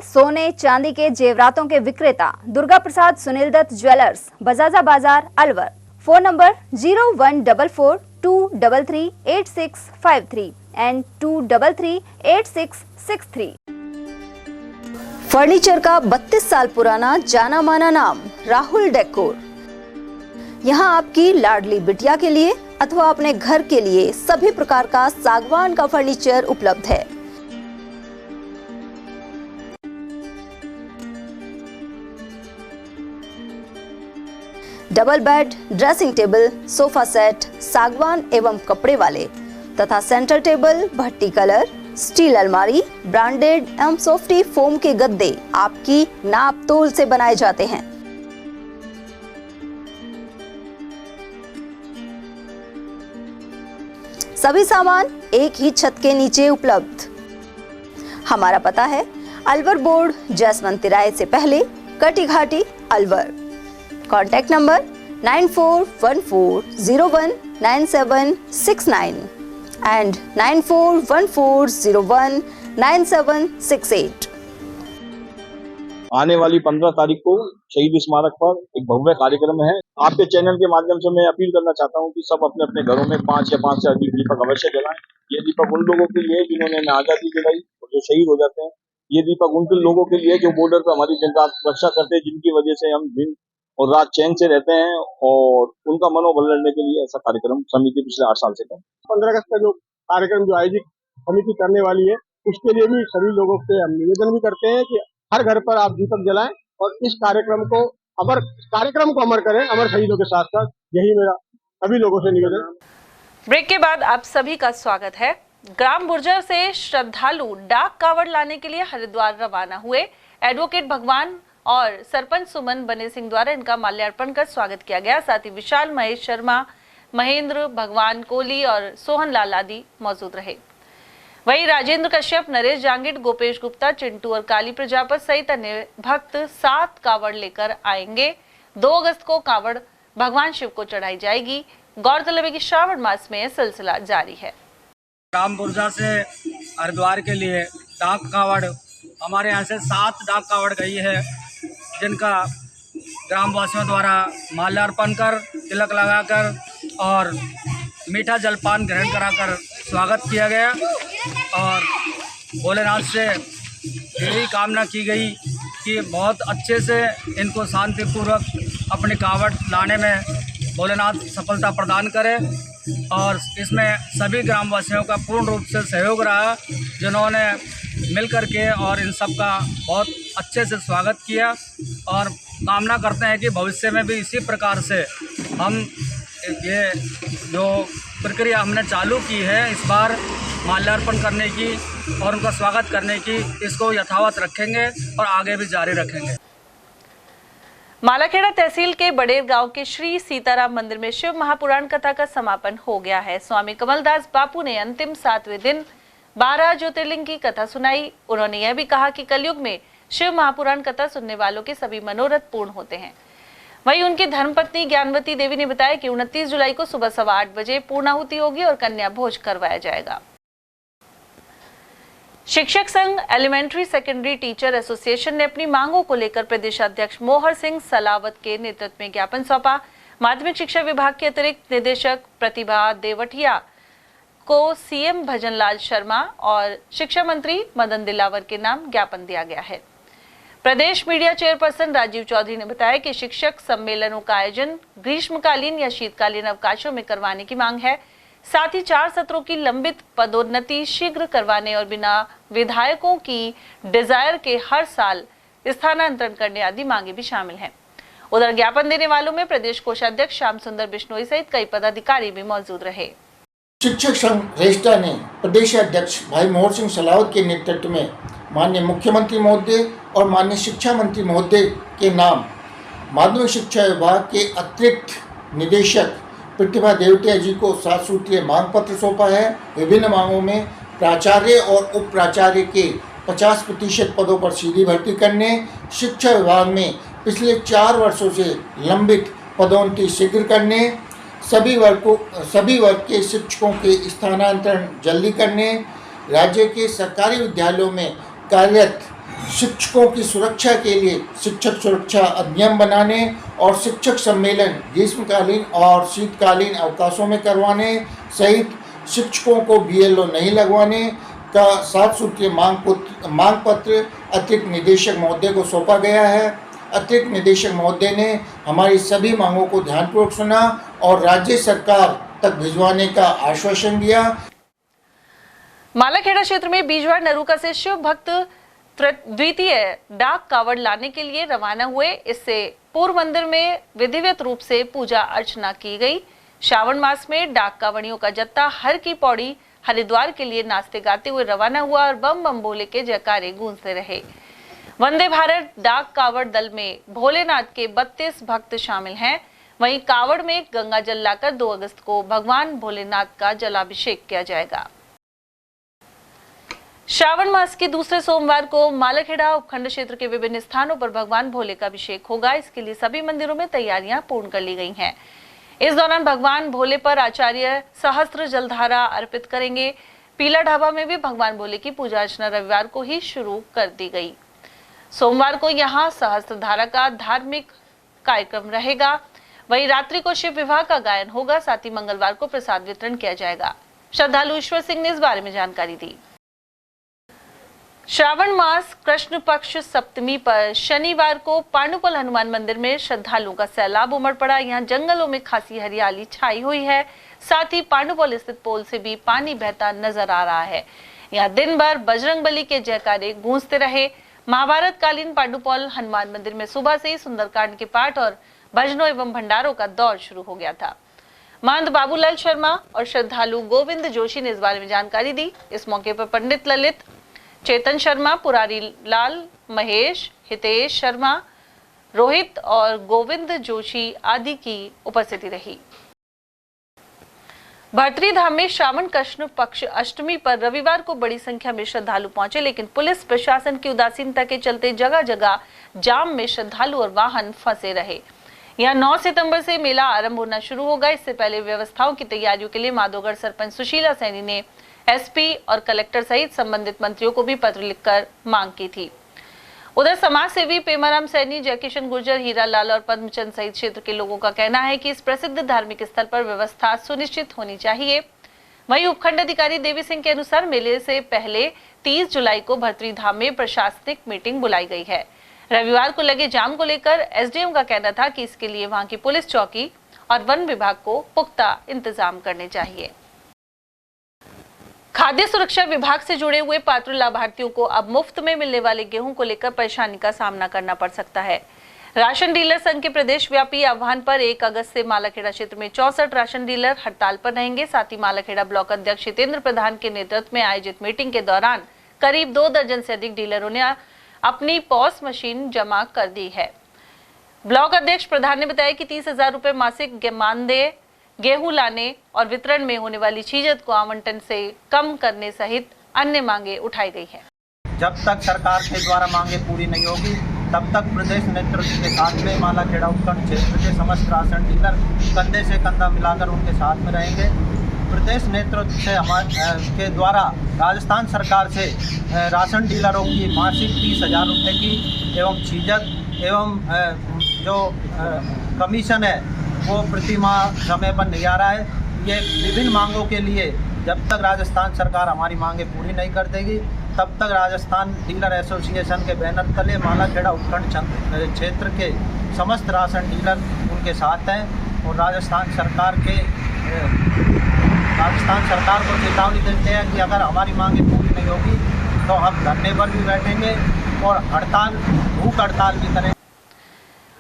सोने चांदी के जेवरातों के विक्रेता दुर्गा प्रसाद सुनील दत्त ज्वेलर्स, बजाजा बाजार, Alwar. Phone number 0144233863 and 2338663। Furniture का 32 साल पुराना जाना माना नाम राहुल डेकोर। यहाँ आपकी लाडली बिटिया के लिए अथवा अपने घर के लिए सभी प्रकार का सागवान का फर्नीचर उपलब्ध है। Double bed, dressing table, sofa set, सागवान एवं कपड़े वाले तथा सेंटर टेबल, भट्टी कलर, स्टील अलमारी, ब्रांडेड एवं सॉफ्टी फोम के गद्दे आपकी नाप तोल से बनाए जाते हैं। सभी सामान एक ही छत के नीचे उपलब्ध। हमारा पता है अलवर बोर्ड, जसवंत तिराहे से पहले, कटी घाटी, अलवर। Contact number 9414019769 and 9414019768। आने वाली 15 तारीख को शहीद स्मारक पर एक भव्य कार्यक्रम है। आपके चैनल के माध्यम से मैं अपील करना चाहता हूं कि सब अपने अपने घरों में 5 या 5 से अधिक दीपक अवश्य जलाएं। ये दीपक उन लोगों के लिए जिन्होंने आजादी दिलाई और जो शहीद हो जाते हैं। ये दीपक उन लोगों के लिए जो बॉर्डर पर हमारी दिन रात रक्षा करते हैं, जिनकी वजह से हम दिन और रात चैन से रहते हैं, और उनका मनोबल लड़ने के लिए ऐसा कार्यक्रम समिति पिछले 8 साल से कर 15 अगस्त का जो कार्यक्रम जो आयोजित समिति करने वाली है, उसके लिए भी सभी लोगों से हम निवेदन भी करते हैं कि हर घर पर आप दीपक जलाएं और इस कार्यक्रम को अमर करें, अमर शहीदों के साथ साथ। यही मेरा सभी लोगों से निवेदन। ब्रेक के बाद आप सभी का स्वागत है। ग्राम बुर्जर से श्रद्धालु डाक कावड़ लाने के लिए हरिद्वार रवाना हुए। एडवोकेट भगवान और सरपंच सुमन बने सिंह द्वारा इनका माल्यार्पण कर स्वागत किया गया। साथ ही विशाल, महेश शर्मा, महेंद्र, भगवान कोहली और सोहन लाल आदि मौजूद रहे। वहीं राजेंद्र कश्यप, नरेश जांगिड, गोपेश गुप्ता, चिंटू और काली प्रजापत सहित अन्य भक्त 7 कावड़ लेकर आएंगे। 2 अगस्त को कावड़ भगवान शिव को चढ़ाई जाएगी। गौरतलब है कि श्रावण मास में यह सिलसिला जारी है। ग्राम बुर्जा से हरिद्वार के लिए डाक कावड़, हमारे यहाँ से 7 डाक कावड़ गई है, जिनका ग्रामवासियों द्वारा माल्यार्पण कर, तिलक लगाकर और मीठा जलपान ग्रहण कराकर स्वागत किया गया। और भोलेनाथ से यही कामना की गई कि बहुत अच्छे से इनको शांतिपूर्वक अपने कावड़ लाने में भोलेनाथ सफलता प्रदान करे। और इसमें सभी ग्रामवासियों का पूर्ण रूप से सहयोग रहा, जिन्होंने मिलकर के और इन सब का बहुत अच्छे से स्वागत किया। और कामना करते हैं कि भविष्य में भी इसी प्रकार से हम ये जो प्रक्रिया हमने चालू की है इस बार माल्यार्पण करने की और उनका स्वागत करने की, इसको यथावत रखेंगे और आगे भी जारी रखेंगे। मालाखेड़ा तहसील के बड़ेर गांव के श्री सीताराम मंदिर में शिव महापुराण कथा का समापन हो गया है। स्वामी कमलदास बापू ने अंतिम 7वें दिन 12 ज्योतिर्लिंग की कथा सुनाई। उन्होंने यह भी कहा कि कलयुग में शिव महापुराण कथा सुनने वालों के सभी मनोरथ पूर्ण होते हैं। वहीं उनकी धर्मपत्नी ज्ञानवती देवी ने बताया कि 29 जुलाई को सुबह 8:15 बजे पूर्णाहुति होगी और कन्या भोज करवाया जाएगा। शिक्षक संघ एलिमेंट्री सेकेंडरी टीचर एसोसिएशन ने अपनी मांगों को लेकर प्रदेश अध्यक्ष मोहर सिंह सलावत के नेतृत्व में ज्ञापन सौंपा। माध्यमिक शिक्षा विभाग के अतिरिक्त निदेशक प्रतिभा देवटिया को सीएम भजनलाल शर्मा और शिक्षा मंत्री मदन दिलावर के नाम ज्ञापन दिया गया है। प्रदेश मीडिया चेयरपर्सन राजीव चौधरी ने बताया कि शिक्षक सम्मेलनों का आयोजन ग्रीष्मकालीन या शीतकालीन अवकाशों में करवाने की मांग है। साथ ही 4 सत्रों की लंबित पदोन्नति शीघ्र करवाने और बिना विधायकों की डिजायर के हर साल स्थानांतरण करने आदि मांगे भी शामिल हैं। उधर ज्ञापन देने वालों में प्रदेश कोषाध्यक्ष श्याम सुंदर बिश्नोई सहित कई पदाधिकारी भी मौजूद रहे। शिक्षक संघ रेस्टा ने प्रदेश अध्यक्ष भाई मोहर सिंह सलावत के नेतृत्व में माननीय मुख्यमंत्री महोदय और माननीय शिक्षा मंत्री महोदय के नाम माध्यमिक शिक्षा विभाग के अतिरिक्त निदेशक प्रतिभा देवटिया जी को 7 सूत्रीय मांग पत्र सौंपा है। विभिन्न मांगों में प्राचार्य और उप प्राचार्य के 50% पदों पर सीधी भर्ती करने, शिक्षा विभाग में पिछले 4 वर्षों से लंबित पदोन्नति शीघ्र करने, सभी वर्ग के शिक्षकों के स्थानांतरण जल्दी करने, राज्य के सरकारी विद्यालयों में कार्यरत शिक्षकों की सुरक्षा के लिए शिक्षक सुरक्षा अधिनियम बनाने और शिक्षक सम्मेलन ग्रीष्मकालीन और शीतकालीन अवकाशों में करवाने सहित शिक्षकों को बीएलओ नहीं लगवाने का 7 सूत्रीय मांग पत्र अतिरिक्त निदेशक महोदय को सौंपा गया है। अतिरिक्त निदेशक महोदय ने हमारी सभी मांगों को ध्यानपूर्वक सुना और राज्य सरकार तक भिजवाने का आश्वासन दिया। मालाखेड़ा क्षेत्र में बीजवाड़ नरूका से शिव भक्त द्वितीय डाक कावड़ लाने के लिए रवाना हुए। इससे पूर्व मंदिर में विधिवत रूप से पूजा अर्चना की गई। श्रावण मास में डाक कावड़ियों का जत्था हर की पौड़ी हरिद्वार के लिए नाचते गाते हुए रवाना हुआ और बम बम भोले के जयकारे गूंजते रहे। वंदे भारत डाक कावड़ दल में भोलेनाथ के 32 भक्त शामिल हैं। वहीं कावड़ में गंगा जल लाकर 2 अगस्त को भगवान भोलेनाथ का जलाभिषेक किया जाएगा। श्रावण मास के दूसरे सोमवार को मालाखेड़ा उपखंड क्षेत्र के विभिन्न स्थानों पर भगवान भोले का अभिषेक होगा। इसके लिए सभी मंदिरों में तैयारियां पूर्ण कर ली गई हैं। इस दौरान भगवान भोले पर आचार्य सहस्त्र जलधारा अर्पित करेंगे। पीला ढाबा में भी भगवान भोले की पूजा अर्चना रविवार को ही शुरू कर दी गई। सोमवार को यहाँ सहस्त्र धारा का धार्मिक कार्यक्रम रहेगा। वहीं रात्रि को शिव विवाह का गायन होगा। साथ ही मंगलवार को प्रसाद वितरण किया जाएगा। श्रद्धालु ईश्वर सिंह ने इस बारे में जानकारी दी। श्रावण मास कृष्ण पक्ष सप्तमी पर शनिवार को पांडुपल हनुमान मंदिर में श्रद्धालुओं का सैलाब उमड़ पड़ा। यहाँ जंगलों में खासी हरियाली छाई हुई है, साथ ही पांडुपल स्थित पोल से भी पानी बहता नजर आ रहा है। यहाँ दिन भर बजरंगबली के जयकारे गूंजते रहे। महाभारत कालीन पांडुपल हनुमान मंदिर में सुबह से ही सुंदरकांड के पाठ और भजनों एवं भंडारों का दौर शुरू हो गया था। महंत बाबूलाल शर्मा और श्रद्धालु गोविंद जोशी ने इस बारे में जानकारी दी। इस मौके पर पंडित ललित, चेतन शर्मा, पुरारी लाल, महेश, हितेश शर्मा, रोहित और गोविंद जोशी आदि की उपस्थिति रही। भर्तरी धाम में श्रावण कृष्ण पक्ष अष्टमी पर रविवार को बड़ी संख्या में श्रद्धालु पहुंचे, लेकिन पुलिस प्रशासन की उदासीनता के चलते जगह जगह जाम में श्रद्धालु और वाहन फंसे रहे। यहाँ 9 सितंबर से मेला आरंभ होना शुरू होगा। इससे पहले व्यवस्थाओं की तैयारियों के लिए माधोगढ़ सरपंच सुशीला सैनी ने एसपी और कलेक्टर सहित संबंधित मंत्रियों को भी पत्र लिखकर मांग की थी। उधर समाज सेवी पेमाराम सैनी, जयकिशन गुर्जर, हीरा लाल और पद्मचंद सहित क्षेत्र के लोगों का कहना है कि इस प्रसिद्ध धार्मिक स्थल पर व्यवस्था सुनिश्चित होनी चाहिए। वहीं उपखंड अधिकारी देवी सिंह के अनुसार मेले से पहले 30 जुलाई को भर्तरी धाम में प्रशासनिक मीटिंग बुलाई गई है। रविवार को लगे जाम को लेकर एसडीएम का कहना था कि इसके लिए वहां की पुलिस चौकी और वन विभाग को पुख्ता इंतजाम करने चाहिए। खाद्य सुरक्षा विभाग से जुड़े हुए पात्र लाभार्थियों को अब मुफ्त में मिलने वाले गेहूं को लेकर परेशानी का सामना करना पड़ सकता है। राशन डीलर संघ के प्रदेश व्यापी आह्वान पर 1 अगस्त से मालाखेड़ा क्षेत्र में 64 राशन डीलर हड़ताल पर रहेंगे। साथ ही मालाखेड़ा ब्लॉक अध्यक्ष हितेंद्र प्रधान के नेतृत्व में आयोजित मीटिंग के दौरान करीब 2 दर्जन से अधिक डीलरों ने अपनी पॉस मशीन जमा कर दी है। ब्लॉक अध्यक्ष प्रधान ने बताया कि 30,000 रुपए मासिक मानदेय, गेहूं लाने और वितरण में होने वाली छीजत को आवंटन से कम करने सहित अन्य मांगे उठाई गई है। जब तक सरकार के द्वारा मांगे पूरी नहीं होगी तब तक प्रदेश नेतृत्व के साथ में मालाखेड़ा उपखंड क्षेत्र के समस्त राशन डीलर कंधे से कंधा मिलाकर उनके साथ में रहेंगे। प्रदेश नेतृत्व से के द्वारा राजस्थान सरकार से राशन डीलरों की मासिक 30,000 रुपये की एवं छीजत एवं जो कमीशन है वो प्रति माह समय पर नहीं आ रहा है। ये विभिन्न मांगों के लिए जब तक राजस्थान सरकार हमारी मांगे पूरी नहीं कर देगी तब तक राजस्थान डीलर एसोसिएशन के बैनर तले मालाखेड़ा उपखंड क्षेत्र के समस्त राशन डीलर उनके साथ हैं और राजस्थान सरकार को चेतावनी देते हैं कि अगर हमारी मांगे पूरी नहीं होगी तो हम धरने पर भी बैठेंगे और भूख हड़ताल भी करेंगे।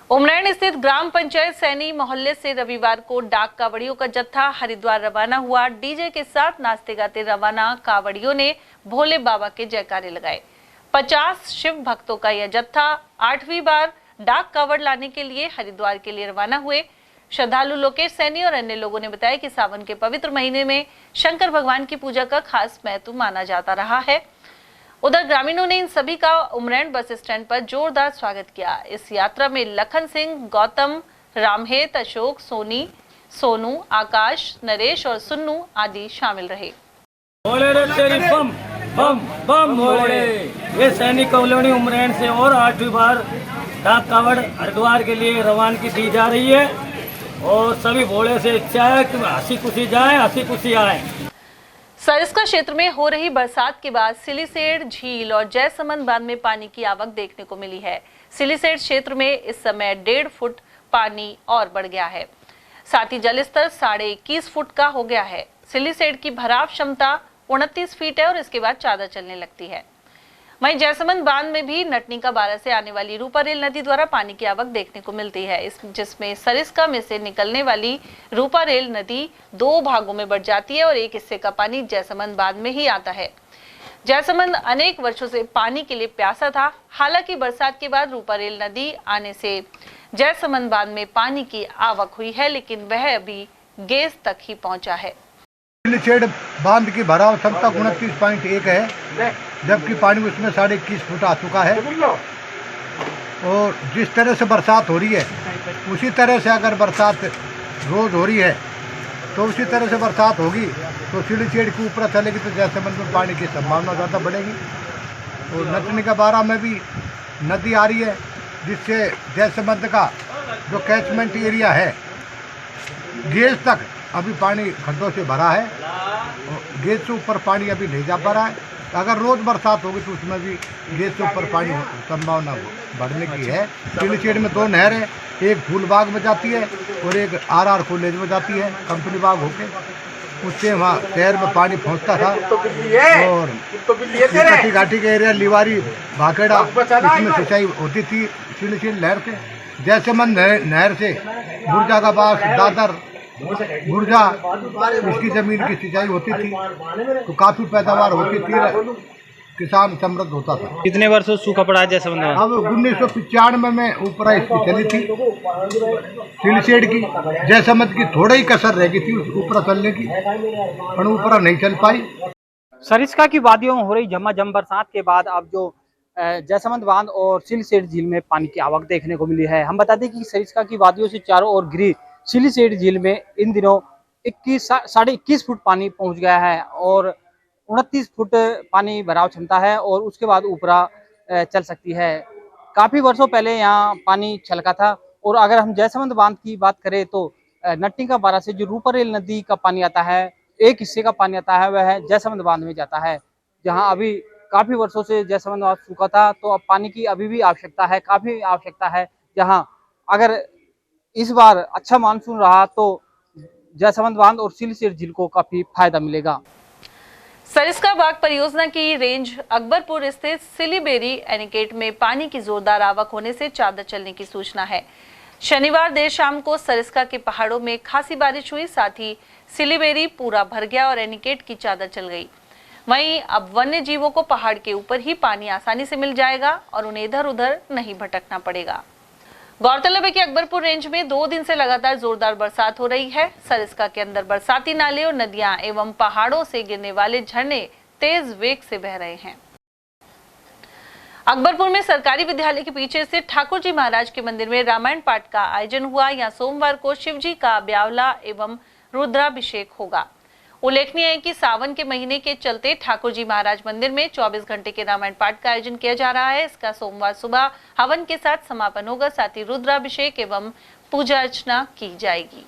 उमरैन स्थित ग्राम पंचायत सैनी मोहल्ले से रविवार को डाक कावड़ियों का जत्था हरिद्वार रवाना हुआ। डीजे के साथ नाचते गाते रवाना कावड़ियों ने भोले बाबा के जयकारे लगाए। 50 शिव भक्तों का यह जत्था 8वीं बार डाक कावड़ लाने के लिए हरिद्वार के लिए रवाना हुए। श्रद्धालु लोकेश सैनी और अन्य लोगों ने बताया कि सावन के पवित्र महीने में शंकर भगवान की पूजा का खास महत्व माना जाता रहा है। उधर ग्रामीणों ने इन सभी का उमरैन बस स्टैंड पर जोरदार स्वागत किया। इस यात्रा में लखन सिंह, गौतम, रामहेत, अशोक, सोनी, सोनू, आकाश, नरेश और सुन्नू आदि शामिल रहे। बम बम बम भोले। ये सैनिक कॉलोनी उमरैन से और 8वीं बार डाक कावड़ हरिद्वार के लिए रवानगी की जा रही है और सभी भोले से इच्छा है कि हंसी खुशी जाए, हंसी खुशी आए। सरिस्का क्षेत्र में हो रही बरसात के बाद सिलीसेड़ झील और जयसमंद बांध में पानी की आवक देखने को मिली है। सिलीसेड़ क्षेत्र में इस समय 1.5 फुट पानी और बढ़ गया है। साथ ही जलस्तर 21.5 फुट का हो गया है। सिलीसेड़ की भराव क्षमता 29 फीट है और इसके बाद चादर चलने लगती है। वहीं जयसमंद बांध में भी नटनी का बारा से आने वाली रूपा रेल नदी द्वारा पानी की आवक देखने को मिलती है, जिसमें सरिस्का में से निकलने वाली रूपा रेल नदी 2 भागों में बढ़ जाती है और एक हिस्से का पानी जयसमंद बांध में ही आता है। जयसमंद अनेक वर्षों से पानी के लिए प्यासा था। हालांकि बरसात के बाद रूपा रेल नदी आने से जयसमंद बांध में पानी की आवक हुई है, लेकिन वह अभी गेज तक ही पहुंचा है। सिलीसेड़ बांध की भराव क्षमता 29.1 है, जबकि पानी उसमें 21.5 फुट आ चुका है। और जिस तरह से बरसात हो रही है उसी तरह से अगर बरसात रोज हो रही है तो उसी तरह से बरसात होगी तो सिलीसेड़ के ऊपर चलेगी तो जयसमंद में पानी की संभावना ज़्यादा बढ़ेगी। और नटनी का बारा में भी नदी आ रही है, जिससे जयसमंद का जो कैचमेंट एरिया है गेज तक अभी पानी खड्डों से भरा है और गेज से ऊपर पानी अभी नहीं जा पा रहा है। अगर रोज़ बरसात होगी तो उसमें भी गेट से ऊपर पानी संभावना बढ़ने की है। सिलीसेट में 2 नहर है, एक फूलबाग में जाती है और एक RR कॉलेज में जाती है कंपनी बाग होके। उससे वहाँ शहर में पानी पहुँचता था और कटी घाटी के एरिया लिवारी भाखेड़ा इसमें सिंचाई होती थी सिलीसेट नहर से। जैसमंद नहर से बुर्जागाबाद दादर बुर्जा इसकी ज़मीन की सिंचाई होती थी तो काफ़ी पैदावार होती थी, किसान समृद्ध होता था। कितने वर्षों सूखा पड़ा है जैसमंद में? अब 1995 में ऊपरा इसकी चली थी सिलीसेट की। जैसमंद की थोड़ा ही कसर रह गई थी ऊपरा चलने की, पर ऊपरा नहीं चल पाई। सरिस्का की वादियों में हो रही झमाझम बरसात के बाद अब जो जैसमंद बांध और सिलीसेट झील में पानी की आवक देखने को मिली है। हम बता दें कि सरिस्का की वादियों से चारों ओर घिरी सिलीसेट झील में इन दिनों 21 फुट पानी पहुंच गया है और 29 फुट पानी भराव क्षमता है और उसके बाद ऊपरा चल सकती है। काफ़ी वर्षों पहले यहाँ पानी छलका था। और अगर हम जैसमंद बांध की बात करें तो नट्टी का बारा से जो रूपरेल नदी का पानी आता है, एक हिस्से का पानी आता है वह जैसमंद बांध में जाता है, जहाँ अभी काफ़ी वर्षों से जैसमंद बांध सूखा था तो अब पानी की अभी भी आवश्यकता है, काफ़ी आवश्यकता है। जहाँ अगर इस बार अच्छा मानसून रहा तो जैसमंद बांध और सिलीसेट झील को काफी फायदा मिलेगा। सरिस्का बाग परियोजना की रेंज अकबरपुर स्थित सिलीबेरी एनिकेट में पानी की जोरदार आवक होने से चादर चलने की सूचना है। शनिवार देर शाम को सरिस्का के पहाड़ों में खासी बारिश हुई, साथ ही सिलीबेरी पूरा भर गया और एनिकेट की चादर चल गई। वहीं अब वन्य जीवों को पहाड़ के ऊपर ही पानी आसानी से मिल जाएगा और उन्हें इधर उधर नहीं भटकना पड़ेगा। गौरतलब है कि अकबरपुर रेंज में 2 दिन से लगातार जोरदार बरसात हो रही है। सरिस्का के अंदर बरसाती नाले और नदियां एवं पहाड़ों से गिरने वाले झरने तेज वेग से बह रहे हैं। अकबरपुर में सरकारी विद्यालय के पीछे से ठाकुर जी महाराज के मंदिर में रामायण पाठ का आयोजन हुआ। यहाँ सोमवार को शिव जी का ब्यावला एवं रुद्राभिषेक होगा। उल्लेखनीय है कि सावन के महीने के चलते ठाकुर जी महाराज मंदिर में 24 घंटे के रामायण पाठ का आयोजन किया जा रहा है। इसका सोमवार सुबह हवन के साथ समापन होगा, साथ ही रुद्राभिषेक एवं पूजा अर्चना की जाएगी।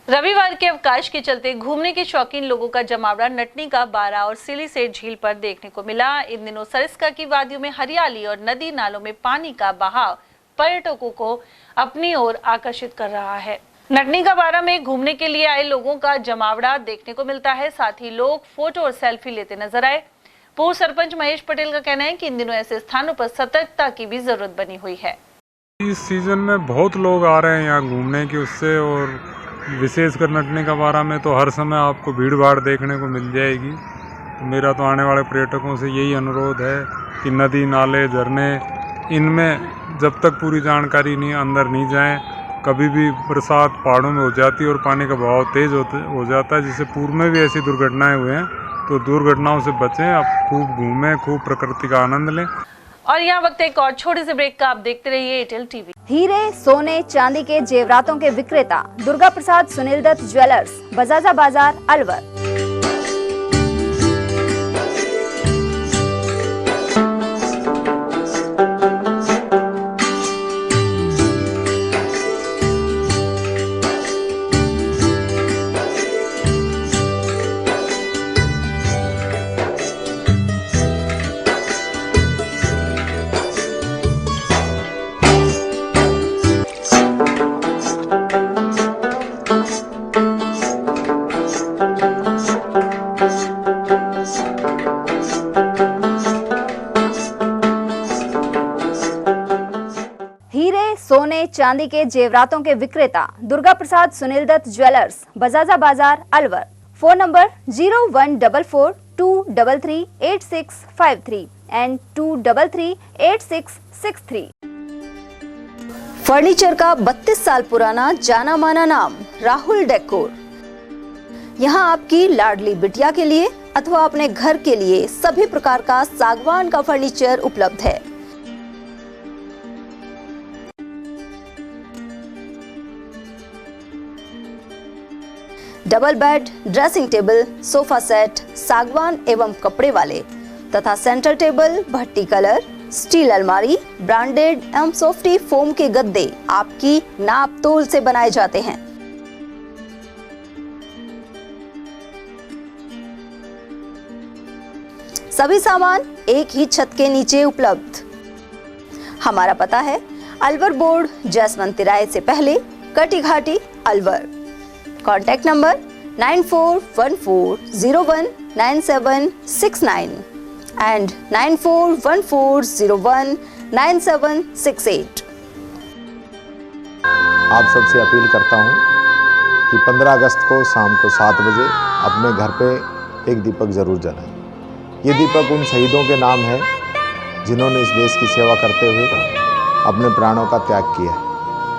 रविवार के अवकाश के चलते घूमने के शौकीन लोगों का जमावड़ा नटनी का बारा और सिलीसेट झील पर देखने को मिला। इन दिनों सरिस्का की वादियों में हरियाली और नदी नालों में पानी का बहाव पर्यटकों को अपनी ओर आकर्षित कर रहा है। नटनी का बारा में घूमने के लिए आए लोगों का जमावड़ा देखने को मिलता है, साथ ही लोग फोटो और सेल्फी लेते नजर आए। पूर्व सरपंच महेश पटेल का कहना है कि इन दिनों ऐसे स्थानों पर सतर्कता की भी जरूरत बनी हुई है। इस सीजन में बहुत लोग आ रहे हैं यहाँ घूमने की उससे, और विशेषकर नटनी का बारा में तो हर समय आपको भीड़ भाड़ देखने को मिल जाएगी। तो मेरा तो आने वाले पर्यटकों से यही अनुरोध है कि नदी नाले झरने इनमें जब तक पूरी जानकारी नहीं अंदर नहीं जाएं। कभी भी बरसात पहाड़ों में हो जाती है और पानी का बहाव तेज हो जाता है, जिससे पूर्व में भी ऐसी दुर्घटनाएं हुए हैं। तो दुर्घटनाओं से बचें, आप खूब घूमें, खूब प्रकृति का आनंद लें। और यहाँ वक्त एक और छोटे से ब्रेक का, आप देखते रहिए एयरटेल टीवी। हीरे सोने चांदी के जेवरातों के विक्रेता दुर्गा प्रसाद सुनील दत्त ज्वेलर्स, बजाजा बाजार, अलवर। सोने चांदी के जेवरातों के विक्रेता दुर्गा प्रसाद सुनील दत्त ज्वेलर्स, बजाजा बाजार, Alwar. Phone number 0144233863 and 2338663। Furniture का 32 साल पुराना जाना माना नाम राहुल डेकोर। यहाँ आपकी लाडली बिटिया के लिए अथवा अपने घर के लिए सभी प्रकार का सागवान का फर्नीचर उपलब्ध है। Double bed, dressing table, sofa set, सागवान एवं कपड़े वाले तथा सेंटर टेबल, भट्टी कलर, स्टील अलमारी, ब्रांडेड एवं सॉफ्टी फोम के गद्दे आपकी नाप तोल से बनाए जाते हैं। सभी सामान एक ही छत के नीचे उपलब्ध। हमारा पता है अलवर बोर्ड, जसवंत तिराहे से पहले, कटी घाटी, अलवर। Contact number 9414019769 and 9414019768। आप सबसे अपील करता हूं कि 15 अगस्त को शाम को 7 बजे अपने घर पे एक दीपक ज़रूर जलाएं। ये दीपक उन शहीदों के नाम है जिन्होंने इस देश की सेवा करते हुए अपने प्राणों का त्याग किया है,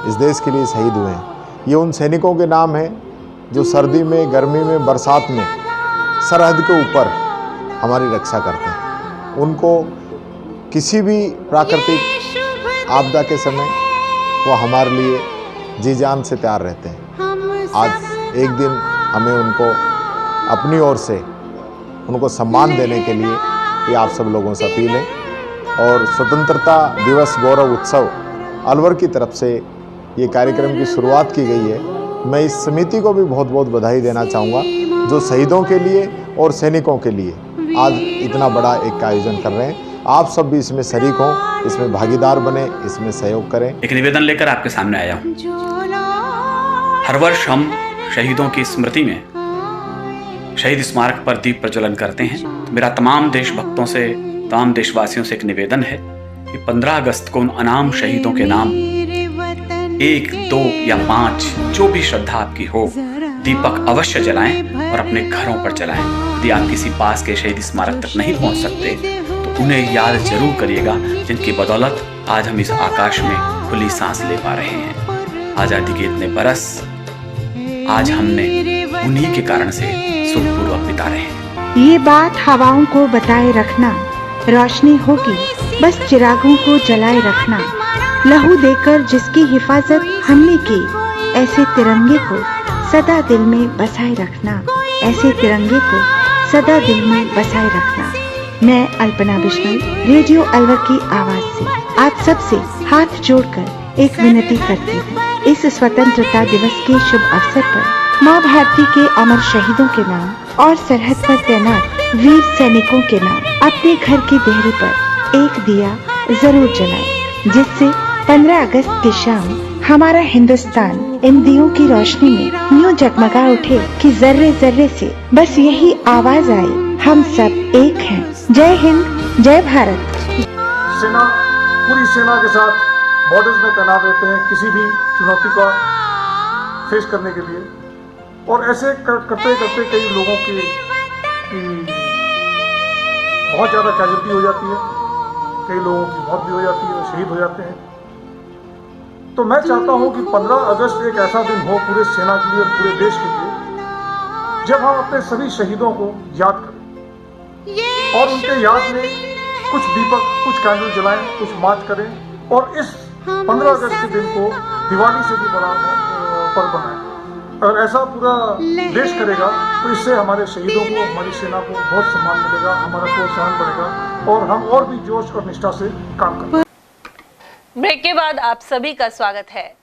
इस देश के लिए शहीद हुए हैं। ये उन सैनिकों के नाम हैं जो सर्दी में, गर्मी में, बरसात में सरहद के ऊपर हमारी रक्षा करते हैं। उनको किसी भी प्राकृतिक आपदा के समय वो हमारे लिए जी जान से तैयार रहते हैं। आज एक दिन हमें उनको अपनी ओर से उनको सम्मान देने के लिए ये आप सब लोगों से अपील है। और स्वतंत्रता दिवस गौरव उत्सव अलवर की तरफ से ये कार्यक्रम की शुरुआत की गई है। मैं इस समिति को भी बहुत बहुत बधाई देना चाहूँगा जो शहीदों के लिए और सैनिकों के लिए आज इतना बड़ा एक आयोजन कर रहे हैं। आप सब भी इसमें शरीक हों, इसमें भागीदार बने, इसमें सहयोग करें। एक निवेदन लेकर आपके सामने आया हूँ। हर वर्ष हम शहीदों की स्मृति में शहीद स्मारक पर दीप प्रज्वलन करते हैं। मेरा तमाम देशभक्तों से, तमाम देशवासियों से एक निवेदन है कि 15 अगस्त को उन अनाम शहीदों के नाम 1, 2 या 5 जो भी श्रद्धा आपकी हो, दीपक अवश्य जलाएं और अपने घरों पर जलाएं। यदि आप किसी पास के शहीद स्मारक तक नहीं पहुंच सकते तो उन्हें याद जरूर करिएगा, जिनकी बदौलत आज हम इस आकाश में खुली सांस ले पा रहे हैं। आज़ादी के इतने बरस आज हमने उन्हीं के कारण से सुखपूर्वक बिता रहे हैं। ये बात हवाओं को बताए रखना, रोशनी होगी बस चिरागों को जलाए रखना। लहू देकर जिसकी हिफाजत हमने की, ऐसे तिरंगे को सदा दिल में बसाए रखना, ऐसे तिरंगे को सदा दिल में बसाए रखना। मैं अल्पना बिश्नोई, रेडियो अलवर की आवाज से आप सबसे हाथ जोड़कर एक विनती करती हूँ। इस स्वतंत्रता दिवस के शुभ अवसर पर माँ भारती के अमर शहीदों के नाम और सरहद पर तैनात वीर सैनिकों के नाम अपने घर की देहरी पर एक दिया जरूर जलाएं, जिससे 15 अगस्त की शाम हमारा हिंदुस्तान इन दियों की रोशनी में यूं जगमगा उठे कि जर्रे जर्रे से बस यही आवाज आए, हम सब एक हैं। जय हिंद, जय भारत। सेना पूरी सेना के साथ बॉर्डर्स में तैनात रहते हैं किसी भी चुनौती का फेस करने के लिए। और ऐसे करते करते कई लोगों की बहुत ज़्यादा कैजुअल्टी हो जाती है, कई लोगों की मौत भी हो जाती है, शहीद हो जाते हैं। तो मैं चाहता हूं कि 15 अगस्त एक ऐसा दिन हो पूरे सेना के लिए और पूरे देश के लिए जब हम अपने सभी शहीदों को याद करें और उनके याद में कुछ दीपक, कुछ कैंडल जलाएं, कुछ मार्च करें और इस 15 अगस्त के दिन को दिवाली से भी बड़ा पर्व बनाएं। अगर ऐसा पूरा देश करेगा तो इससे हमारे शहीदों को, हमारी सेना को बहुत सम्मान मिलेगा, हमारा प्रोत्साहन बढ़ेगा और हम और भी जोश और निष्ठा से काम करेंगे। ब्रेक के बाद आप सभी का स्वागत है।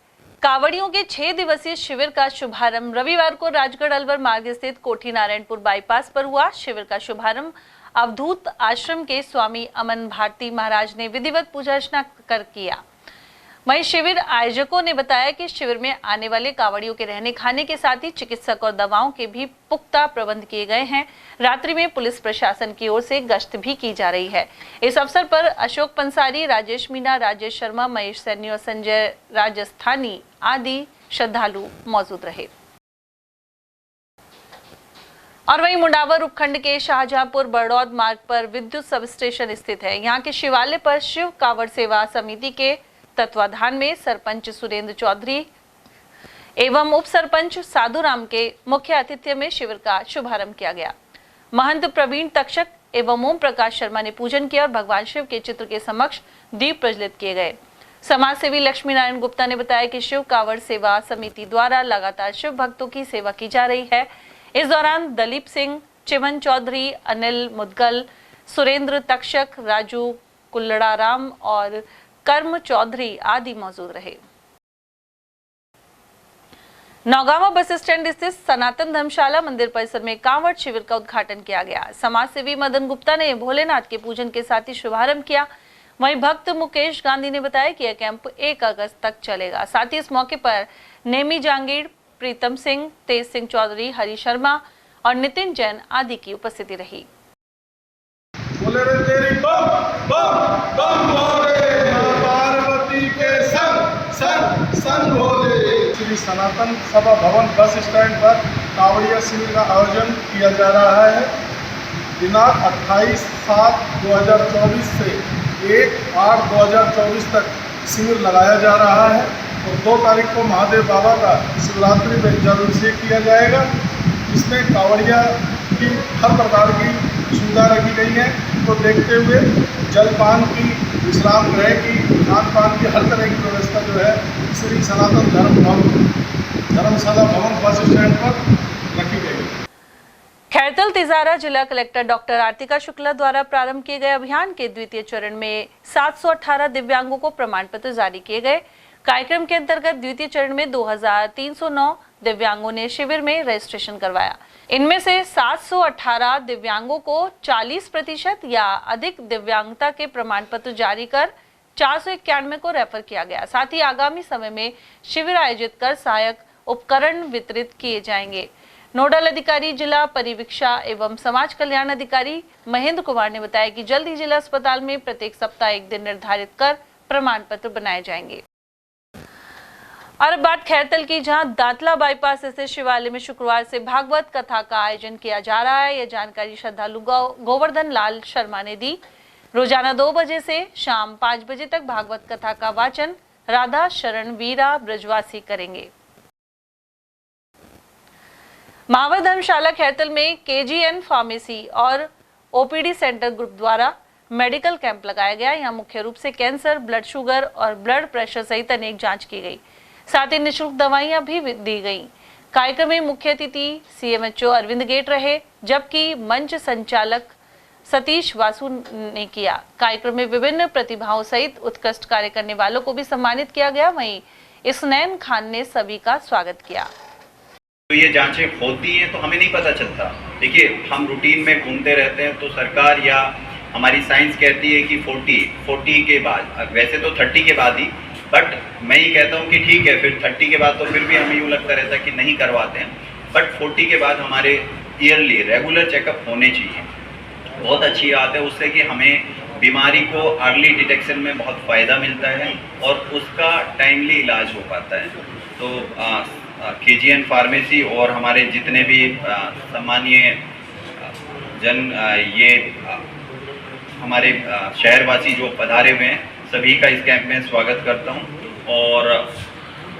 कांवड़ियों के 6 दिवसीय शिविर का शुभारंभ रविवार को राजगढ़ अलवर मार्ग स्थित कोठी नारायणपुर बाईपास पर हुआ। शिविर का शुभारंभ अवधूत आश्रम के स्वामी अमन भारती महाराज ने विधिवत पूजा अर्चना कर किया। वहीं शिविर आयोजकों ने बताया कि शिविर में आने वाले कांवड़ियों के रहने खाने के साथ ही चिकित्सक और दवाओं के भी पुख्ता प्रबंध किए गए हैं। रात्रि में पुलिस प्रशासन की ओर से गश्त भी की जा रही है। इस अवसर पर अशोक पंसारी, राजेश मीणा, राजेश शर्मा, महेश सैनी और संजय राजस्थानी आदि श्रद्धालु मौजूद रहे। और वहीं मुंडावर उपखंड के शाहजहांपुर बड़ौद मार्ग पर विद्युत सब स्टेशन स्थित है। यहाँ के शिवालय पर शिव कांवड़ सेवा समिति के तत्वाधान में सरपंच सुरेंद्र चौधरी एवं उप सरपंच साधुराम के मुख्य आतिथ्य में शिविर का शुभारंभ किया गया। महंत प्रवीण तक्षक एवं ओम प्रकाश शर्मा ने पूजन किया और भगवान शिव के चित्र के समक्ष दीप प्रज्वलित किए गए। समाज सेवी लक्ष्मी नारायण गुप्ता ने बताया कि शिव कांवड़ सेवा समिति द्वारा लगातार शिव भक्तों की सेवा की जा रही है। इस दौरान दलीप सिंह, चिमन चौधरी, अनिल मुदगल, सुरेंद्र तक्षक, राजू कुल्लड़ाराम और कर्म चौधरी आदि मौजूद रहे। नौगावा बस स्टैंड स्थित सनातन धर्मशाला मंदिर परिसर में कांवड़ शिविर का उद्घाटन किया गया। समाज सेवी मदन गुप्ता ने भोलेनाथ के पूजन के साथ ही शुभारंभ किया। वहीं भक्त मुकेश गांधी ने बताया कि यह कैंप 1 अगस्त तक चलेगा। साथ ही इस मौके पर नेमी जांगीर, प्रीतम सिंह, तेज सिंह चौधरी, हरि शर्मा और नितिन जैन आदि की उपस्थिति रही। बोले रे तेरी बम बम बम भोले, पार्वती के संग संग संग भोले। श्री सनातन सभा भवन बस स्टैंड पर कांवड़िया शिविर का आयोजन किया जा रहा है। दिनांक 28/7/2024 से 1/8/2024 तक शिविर लगाया जा रहा है और 2 तारीख को महादेव बाबा का शिवरात्रि में जलाभिषेक किया जाएगा। इसमें कांवड़िया की हर प्रकार की सुविधा रखी गई है। तो देखते हुए जलपान की, विश्राम गृह की, खान पान की हर तरह की व्यवस्था जो है श्री सनातन धर्मशाला भवन बस स्टैंड पर रखी गई है। खैरतल तिजारा जिला कलेक्टर डॉक्टर आरतिका शुक्ला द्वारा प्रारंभ किए गए अभियान के द्वितीय चरण में 718 दिव्यांगों को प्रमाण पत्र जारी किए गए। कार्यक्रम के अंतर्गत द्वितीय चरण में 2309 दिव्यांगों ने शिविर में रजिस्ट्रेशन करवाया। इनमें से 718 दिव्यांगों को 40% या अधिक दिव्यांगता के प्रमाण पत्र जारी कर 491 को रेफर किया गया। साथ ही आगामी समय में शिविर आयोजित कर सहायक उपकरण वितरित किए जाएंगे। नोडल अधिकारी जिला परिवीक्षा एवं समाज कल्याण अधिकारी महेंद्र कुमार ने बताया कि जल्द ही जिला अस्पताल में प्रत्येक सप्ताह एक दिन निर्धारित कर प्रमाण पत्र बनाए जाएंगे। और अब बात खैरतल की, जहां दांतला बाईपास स्थित शिवालय में शुक्रवार से भागवत कथा का आयोजन किया जा रहा है। यह जानकारी श्रद्धालु गोवर्धन लाल शर्मा ने दी। रोजाना 2 बजे से शाम 5 बजे तक भागवत कथा का वाचन राधा शरण वीरा ब्रजवासी करेंगे। महावर धर्मशाला खैरतल में KGN फार्मेसी और OPD सेंटर ग्रुप द्वारा मेडिकल कैंप लगाया गया। यहाँ मुख्य रूप से कैंसर, ब्लड शुगर और ब्लड प्रेशर सहित अनेक जांच की गई। साथ ही निःशुल्क दवाइयां भी दी गई। कार्यक्रम में मुख्य अतिथि CMHO अरविंद गेट रहे, जबकि मंच संचालक सतीश वासु ने किया। कार्यक्रम में विभिन्न प्रतिभाओं सहित उत्कृष्ट कार्य करने वालों को भी सम्मानित किया गया। वहीं इसनैन खान ने सभी का स्वागत किया। तो ये जांचें होती हैं तो हमें नहीं पता चलता। देखिए, हम रूटीन में घूमते रहते हैं तो सरकार या हमारी साइंस कहती है कि 40 के बाद, वैसे तो 30 के बाद ही, बट मैं ये कहता हूँ कि ठीक है, फिर 30 के बाद तो फिर भी हमें यूँ लगता रहता है कि नहीं करवाते हैं, बट 40 के बाद हमारे ईयरली रेगुलर चेकअप होने चाहिए। बहुत अच्छी बात है, उससे कि हमें बीमारी को अर्ली डिटेक्शन में बहुत फ़ायदा मिलता है और उसका टाइमली इलाज हो पाता है। तो KGN फार्मेसी और हमारे जितने भी सम्मानीय जन ये हमारे शहरवासी जो पधारे हुए हैं, सभी का इस कैंप में स्वागत करता हूं और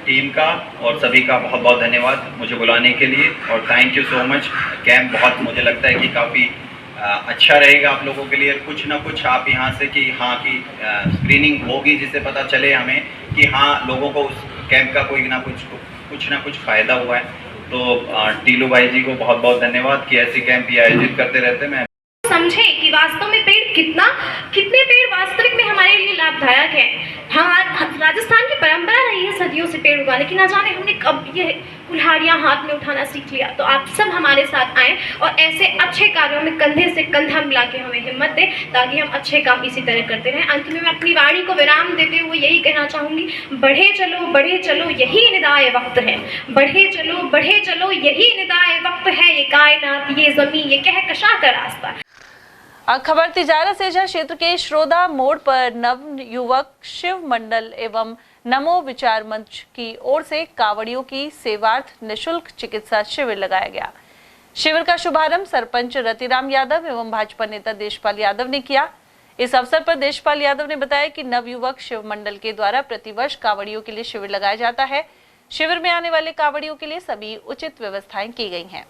टीम का और सभी का बहुत बहुत धन्यवाद मुझे बुलाने के लिए और thank you so much. Camp बहुत मुझे लगता है कि काफ़ी अच्छा रहेगा आप लोगों के लिए। कुछ ना कुछ आप यहाँ से कि हाँ की स्क्रीनिंग होगी जिससे पता चले हमें कि हाँ लोगों को उस कैंप का कोई ना कुछ फ़ायदा हुआ है। तो टीलू भाई जी को बहुत बहुत धन्यवाद कि ऐसे कैंप ही आयोजित करते रहते हैं। मैं समझे कि वास्तव में कितने पेड़ वास्तविक में हमारे लिए लाभदायक है। राजस्थान की परंपरा रही है सदियों से पेड़ उगाने की, ना जाने हमने कब ये कुल्हाड़ियाँ हाथ में उठाना सीख लिया। तो आप सब हमारे साथ आएँ और ऐसे अच्छे कार्यों में कंधे से कंधा मिला के हमें हिम्मत दें ताकि हम अच्छे काम इसी तरह करते रहें। अंत में मैं अपनी वाणी को विराम देते हुए यही कहना चाहूँगी, बढ़े चलो यही निदाए वक्त है। बढ़े चलो यही निदाए वक्त है। ये कायनात, ये ज़मीन, ये कहकशां का रास्ता। खबर तिजारा से, जहां क्षेत्र के श्रोदा मोड़ पर नव युवक शिव मंडल एवं नमो विचार मंच की ओर से कावड़ियों की सेवार्थ निःशुल्क चिकित्सा शिविर लगाया गया। शिविर का शुभारंभ सरपंच रतिराम यादव एवं भाजपा नेता देशपाल यादव ने किया। इस अवसर पर देशपाल यादव ने बताया कि नव युवक शिव मंडल के द्वारा प्रतिवर्ष कावड़ियों के लिए शिविर लगाया जाता है। शिविर में आने वाले कावड़ियों के लिए सभी उचित व्यवस्थाएं की गई हैं।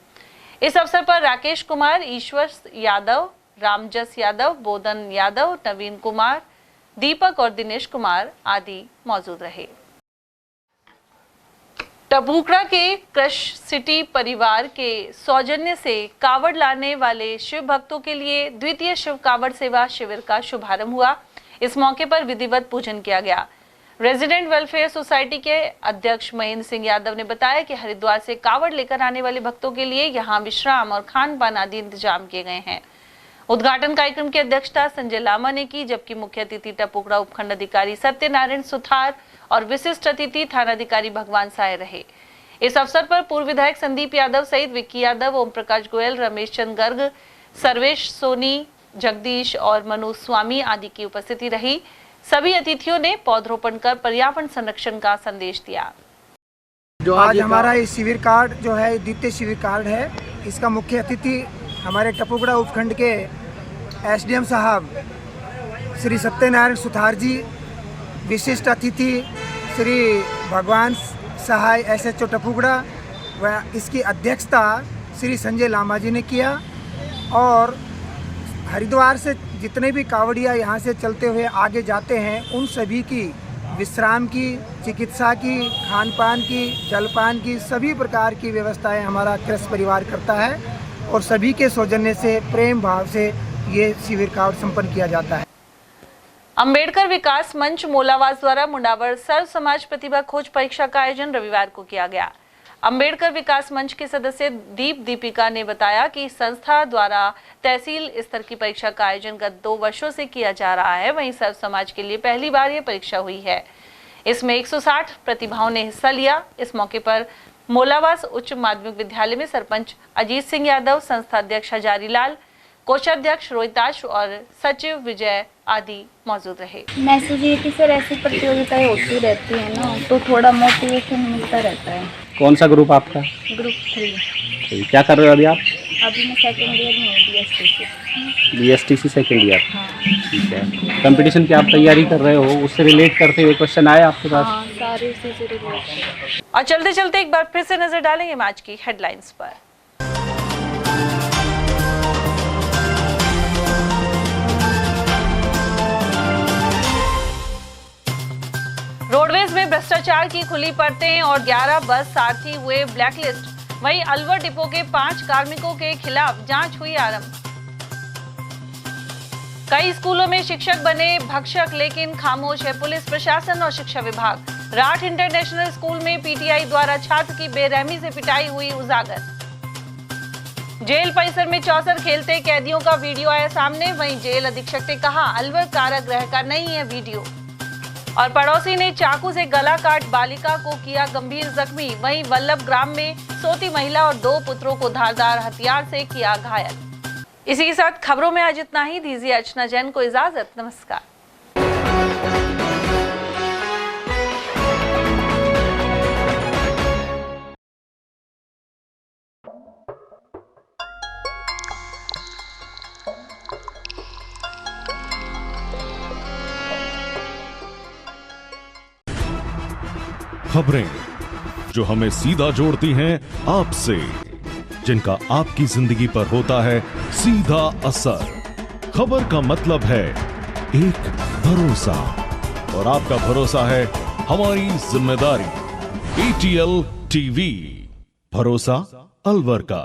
इस अवसर पर राकेश कुमार, ईश्वर यादव, रामजस यादव, बोधन यादव, नवीन कुमार, दीपक और दिनेश कुमार आदि मौजूद रहे। टबूकड़ा के क्रश सिटी परिवार के सौजन्य से कावड़ लाने वाले शिव भक्तों के लिए द्वितीय शिव कावड़ सेवा शिविर का शुभारंभ हुआ। इस मौके पर विधिवत पूजन किया गया। रेजिडेंट वेलफेयर सोसाइटी के अध्यक्ष महेंद्र सिंह यादव ने बताया कि हरिद्वार से कावड़ लेकर आने वाले भक्तों के लिए यहां विश्राम और खान पान आदि इंतजाम किए गए हैं। उद्घाटन कार्यक्रम की अध्यक्षता संजय लामा ने की, जबकि मुख्य अतिथि टपुकड़ा उपखंड अधिकारी सत्यनारायण सुथार और विशिष्ट अतिथि थानाधिकारी भगवान साय रहे। इस अवसर पर पूर्व विधायक संदीप यादव सहित विक्की यादव, ओम प्रकाश गोयल, रमेश चंद गर्ग, सर्वेश सोनी, जगदीश और मनोज स्वामी आदि की उपस्थिति रही। सभी अतिथियों ने पौधरोपण कर पर्यावरण संरक्षण का संदेश दिया। जो आज हमारा ये शिविर कार्ड जो है द्वितीय शिविर कार्ड है, इसका मुख्य अतिथि हमारे टपुकड़ा उपखंड के एसडीएम साहब श्री सत्यनारायण सुथार जी, विशिष्ट अतिथि श्री भगवान सहाय एसएचओ टपुकड़ा व इसकी अध्यक्षता श्री संजय लामा जी ने किया। और हरिद्वार से जितने भी कावड़िया यहाँ से चलते हुए आगे जाते हैं, उन सभी की विश्राम की, चिकित्सा की, खान पान की, जलपान की सभी प्रकार की व्यवस्थाएं हमारा कृष्ण परिवार करता है और सभी के सौजन्य से, प्रेम भाव से ये शिविर का संपन्न किया जाता है। अंबेडकर विकास मंच मोलावास द्वारा मुंडावर सर्व समाज प्रतिभा खोज परीक्षा का आयोजन रविवार को किया गया। अंबेडकर विकास मंच के सदस्य दीपिका ने बताया कि संस्था द्वारा तहसील स्तर की परीक्षा का आयोजन गत 2 वर्षों से किया जा रहा है। वहीं सर्व समाज के लिए पहली बार यह परीक्षा हुई है। इसमें 160 प्रतिभाओं ने हिस्सा लिया। इस मौके पर मोलावास उच्च माध्यमिक विद्यालय में सरपंच अजीत सिंह यादव, संस्था अध्यक्ष हजारी लाल, कोषाध्यक्ष रोहिताश और सचिव विजय आदि मौजूद रहे। मैसेज ये कि सर ऐसी प्रतियोगिताएं होती रहती है ना, तो थोड़ा मोटिवेशन मिलता रहता है। कौन सा ग्रुप आपका? ग्रुप 3। क्या कर रहे हो अभी आप? अभी मैं सेकेंड ईयर में हूँ, बीएसटीसी सेकेंड ईयर। ठीक है। कंपटीशन की आप तैयारी कर रहे हो, उससे रिलेट करते हुए क्वेश्चन आए आपके पास? हाँ, सारे उसी से रिलेट। और चलते चलते एक बार फिर से नजर डालेंगे मैच की हेडलाइंस पर। रोडवेज में भ्रष्टाचार की खुली परतें और 11 बस सारथी हुए ब्लैकलिस्ट। वहीं अलवर डिपो के 5 कार्मिकों के खिलाफ जांच हुई आरंभ। कई स्कूलों में शिक्षक बने भक्षक, लेकिन खामोश है पुलिस प्रशासन और शिक्षा विभाग। राठ इंटरनेशनल स्कूल में पीटीआई द्वारा छात्र की बेरहमी से पिटाई हुई उजागर। जेल परिसर में चौसर खेलते कैदियों का वीडियो आया सामने। वहीं जेल अधीक्षक ने कहा अलवर कारागृह का नहीं है वीडियो। और पड़ोसी ने चाकू से गला काट बालिका को किया गंभीर जख्मी। वहीं वल्लभ ग्राम में सोती महिला और 2 पुत्रों को धारदार हथियार से किया घायल। इसी के साथ खबरों में आज इतना ही। दीजिए अर्चना जैन को इजाजत। नमस्कार। खबरें जो हमें सीधा जोड़ती हैं आपसे, जिनका आपकी जिंदगी पर होता है सीधा असर। खबर का मतलब है एक भरोसा, और आपका भरोसा है हमारी जिम्मेदारी। ATL TV, भरोसा अलवर का।